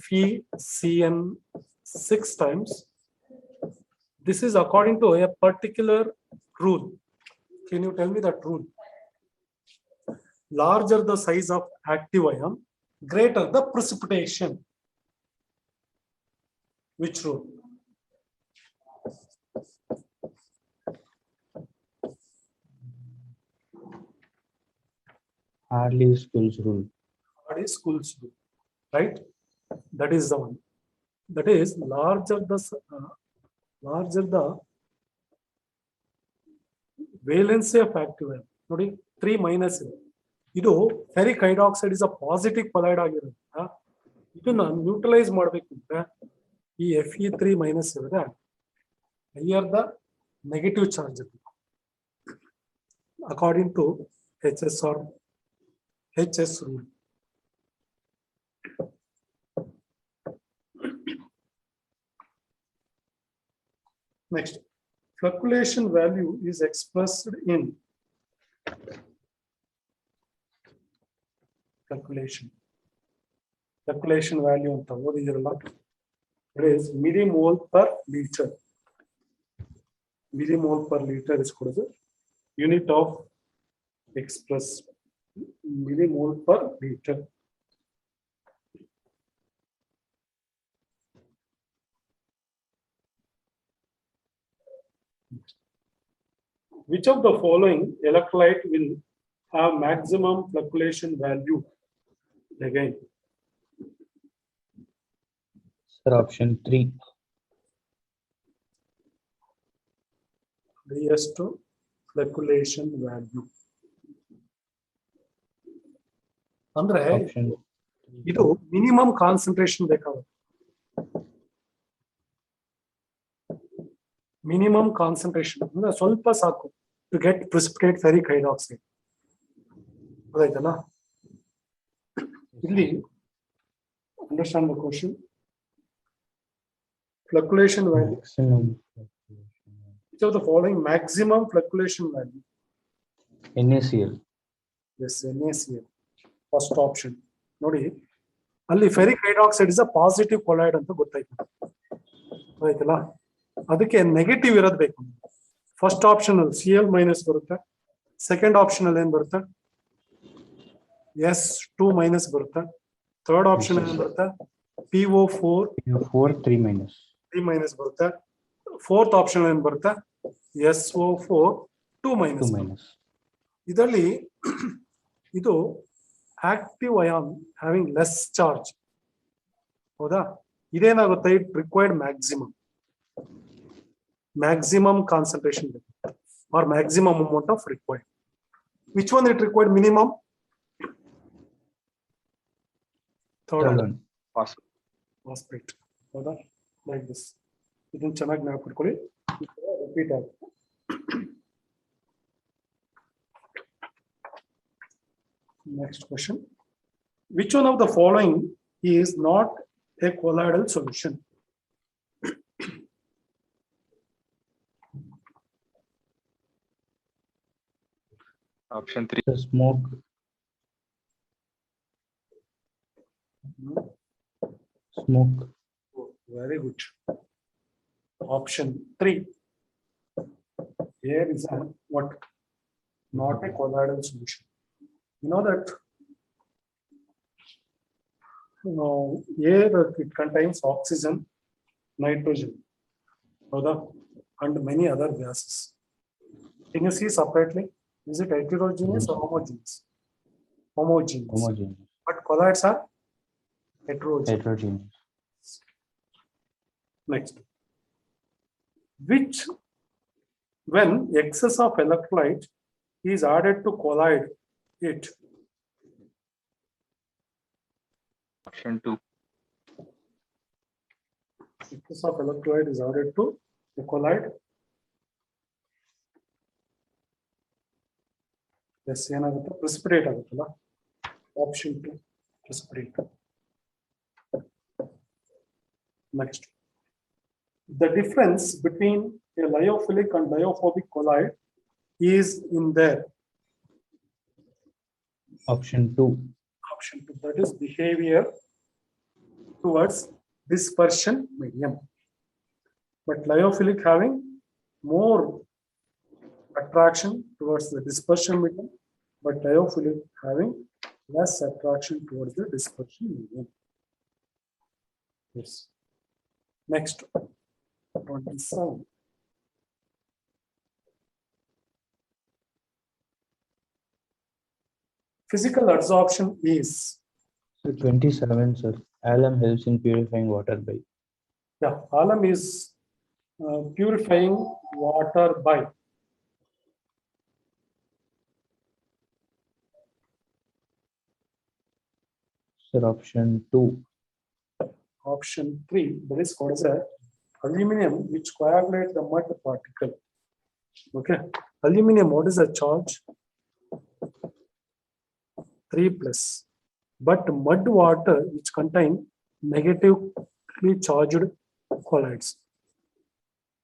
FeCN6 times. This is according to a particular rule. Can you tell me that rule? Larger the size of active ion, greater the precipitation. Which rule? Hartley-Schulz rule. What is Schulz rule? Right? That is the one. That is larger the valency of active ion. Nodi, 3 minus ಇದೆ. ಇದು ferric hydroxide is a positive colloid ಆಗಿರೋದ್ರಿಂದ ಇದನ್ನ neutralise ಮಾಡಬೇಕು ಅಂದ್ರೆ ಈ Fe3 minus ಇರುತ್ತೆ higher the negative charge according to HS or HS rule. Next, flocculation value is expressed in flocculation value ಅಂತ ಓದಿದಿರಲ್ಲ, it is millimole per liter. Millimole per liter is called the unit of express millimole per liter. Which of the following electrolyte will have maximum flocculation value? Again, Sir, option 3. highest flocculation value. ಅಂದ್ರೆ Option ಇದು minimum concentration ಬೇಕಾಗುತ್ತೆ. Minimum concentration ಅಂದ್ರೆ ಸ್ವಲ್ಪ ಸಾಕು to get precipitate ferric hydroxide. ಗೊತ್ತಾಯ್ತಲ್ಲ? ಇಲ್ಲಿ understand the question. Flocculation value. maximum Which of the following maximum flocculation value? NaCl. Yes, NaCl. First option. ನೋಡಿ ಅಲ್ಲಿ ferric hydroxide is a positive collide ಅಂತ ಗೊತ್ತಾಯ್ತು. ಆಯ್ತಲ್ಲ, ಅದಕ್ಕೆ ನೆಗೆಟಿವ್ ಇರೋದು ಬೇಕು. ಫಸ್ಟ್ ಆಪ್ಷನ್ ಅಲ್ಲಿ Cl ಮೈನಸ್ ಬರುತ್ತೆ, ಸೆಕೆಂಡ್ ಆಪ್ಷನ್ ಅಲ್ಲಿ ಏನ್ ಬರುತ್ತೆ S2 ಮೈನಸ್ ಬರುತ್ತೆ, ಥರ್ಡ್ ಆಪ್ಷನ್ ಏನ್ ಬರುತ್ತೆ PO4 4 3 minus. 3 ಮೈನಸ್ ಬರುತ್ತೆ, ಫೋರ್ತ್ ಆಪ್ಷನ್ ಏನ್ ಬರುತ್ತೆ SO4 2 2 ಮೈನಸ್. minus. ಇದರಲ್ಲಿ ಇದು active ion having less charge. ಹೌದಾ? ಇದೇನಾಗುತ್ತೆ, it required maximum concentration or maximum amount of required. Which one it required minimum? Third third one. Phosphate. ಹೌದಾ? Like this. ಇದನ್ನ ಚೆನ್ನಾಗಿ ನೆನಪಿಟ್ಕೊಳ್ಳಿ, ರಿಪೀಟ್ ಆಗುತ್ತೆ. Next question. Which one of the following is not a colloidal solution? Option 3. The smoke. Smoke. Oh, very good. Option 3. Here is a what? Not a colloidal solution. You know that air, it contains oxygen, nitrogen, and many other gases. Can you see separately? Is it heterogeneous or homogeneous? Homogeneous. Homogeneous. But colloids are heterogeneous. Heterogeneous. Next. Which, when excess of electrolyte is added to colloid, it Option 2. excess of electrolyte is added to the colloid. Yes, ಏನಾಗುತ್ತೆ, precipitate ಆಗುತ್ತಲ್ಲ. Option 2, precipitate. Next, the difference between a lyophilic and lyophobic colloid is in their Option 2. option 2, that is behavior towards dispersion medium. But lyophilic having more attraction towards the dispersion medium, but lyophilic having less attraction towards the dispersion medium. Yes. Next, 27. Physical adsorption is, So 27, sir. Alum helps in purifying water by. yeah, alum is purifying water by Sir, option 2. Option 3, that is called as a aluminum which coagulate the mud particle. Okay, aluminum, what is the charge? 3 plus. But mud water which contain negatively charged colloids.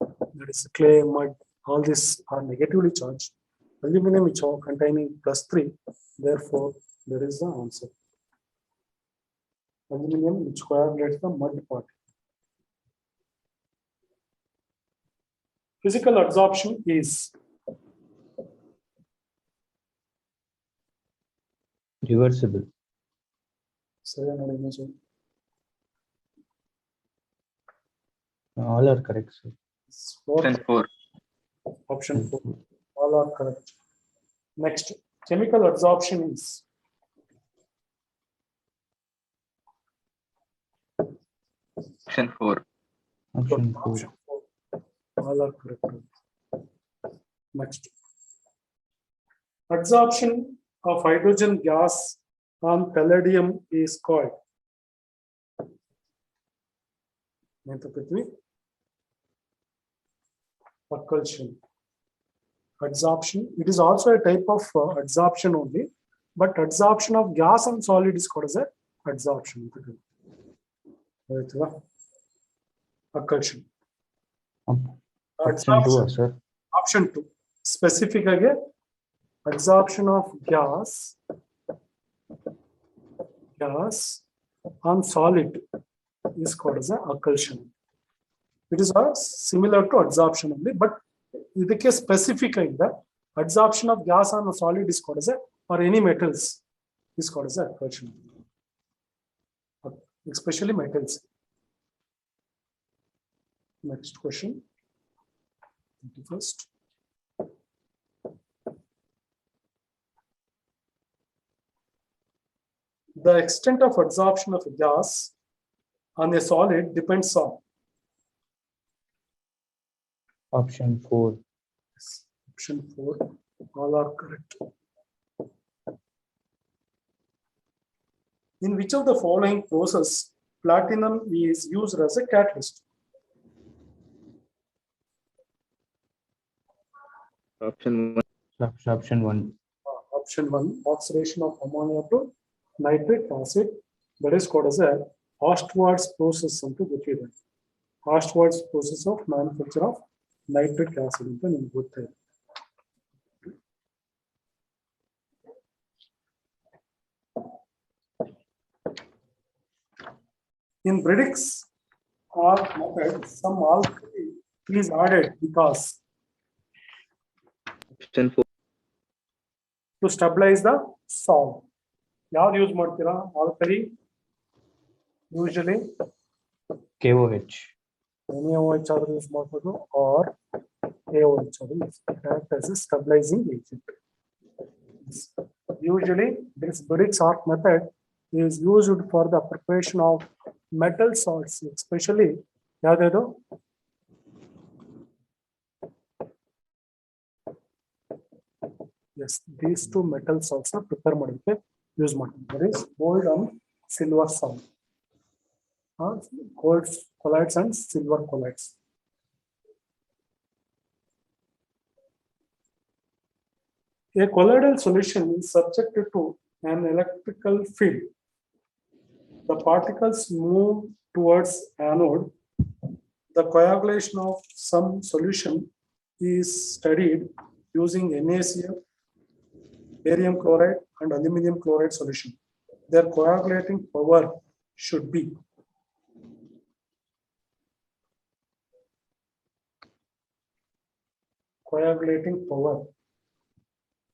That is clay, mud, all these are negatively charged. Aluminum which are containing +3, therefore there is the answer. Aluminum which coagulates the mud particle. Physical absorption is Reversible. All are correct, sir. Option 4. Option 4. All are correct. Next, chemical absorption is Option 4. Option 4. Option 4. All are correct. Next, absorption of hydrogen gas on palladium is called occlusion. Adsorption, it is also a type of adsorption only, but adsorption of gas and solid is called as a adsorption. Occlusion. Option 2, sir. Option 2. Specific again, adsorption of gas on solid is called as a occlusion. It is similar to adsorption only, but in the case specific in the adsorption of gas on a solid is called as a, or any metals is called as a occlusion. Especially metals. Next question. 21st. The extent of adsorption of a gas on a solid depends on Option 4. option 4. All are correct. In which of the following process platinum is used as a catalyst? Option 1. Option 1. Option 1, oxidation of ammonia to nitric acid, that is called as a Ostwald's process. Ostwald's process of manufacture of nitric acid in both. In Brix method, some alkali is added because Option 4. to stabilize the salt. Yav use ಮಾಡ್ತೀರಾ alkali? Usually KOH. NaOH use ಮಾಡ್ಬೋದು or AOH act as a stabilizing agent. Usually this Brix arc method is used for the preparation of metal salts, especially yes, these two metal salts are prepare use there is gold and silver salt, gold colloids and silver colloids. A colloidal solution is subjected to an electrical field. The particles move towards anode. The coagulation of some solution is studied using NaCl, barium chloride, and aluminum chloride solution. Their coagulating power should be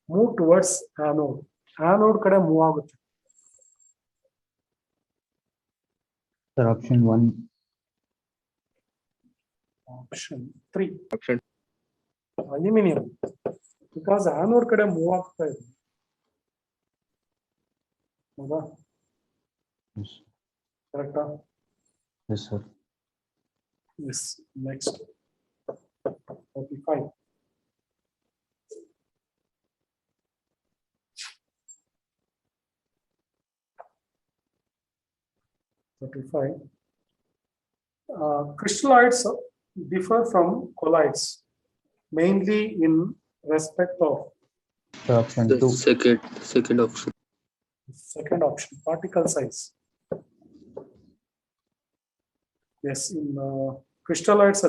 move towards anode. Anode kade move agutte. Sir, option 1. Option 3. Option Aluminum, because anode kade move ಆಗ್ತಾ ಇದೆ. ಹೌದಾ? Yes. Correct? Yes, sir. Yes. Next. 45. 35. Crystalloids differ from colloids mainly in respect of Option The 2. second option. second option, particle size. Yes, in crystalloids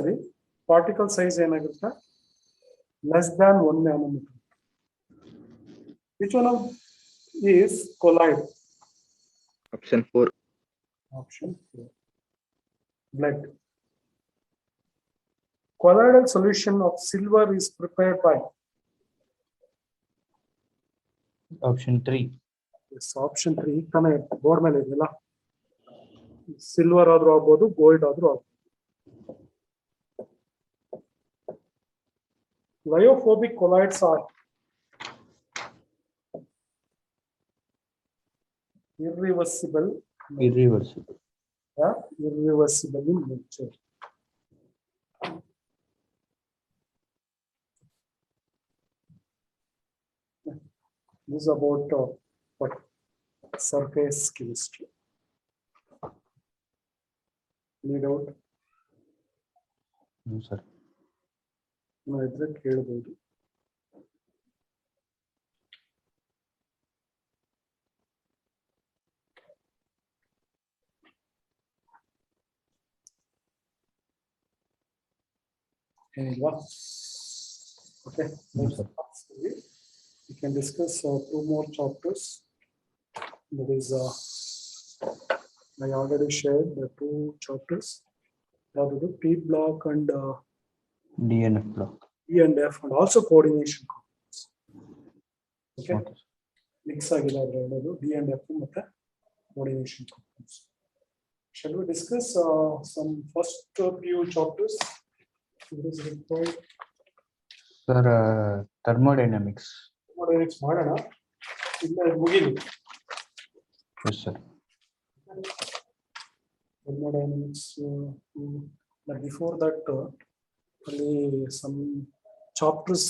particle size ಏನಾಗುತ್ತೆ less than 1 nanometer. Which one of is colloid? Option 4. Option 4. Blood. Colloidal solution of silver is prepared by. Option 3. Yes, option 3. ತಾನೇ board ಮೇಲೆ ಇದೆಯಲ್ಲ, silver ಆದ್ರೂ ಆಗ್ಬೋದು, gold ಆದ್ರೂ ಆಗ್ಬೋದು. Lyophobic colloids are irreversible. Irreversible. Yeah, irreversible in nature. This is about what surface chemistry. Any doubt? No, sir. No, ಇದ್ರೆ ಕೇಳಬಹುದು. Okay. No, sir. We can discuss 2 more chapters. That is, I already shared the 2 chapters. The P block and DNF block. E and F, and also coordination components. Okay. Okay. Mix agila D and F ಮತ್ತೆ coordination components. Shall we discuss some first few chapters? It is required. Sir, thermodynamics. Thermodynamics ಮಾಡೋಣ. ಇಲ್ಲ ಮುಗಿಲಿ. Yes, sir. Thermodynamics. But before that, only some chapters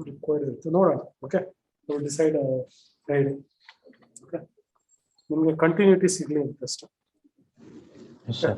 required. No, okay. We'll decide Friday. Okay. Continuity signaling test. Yes, sir.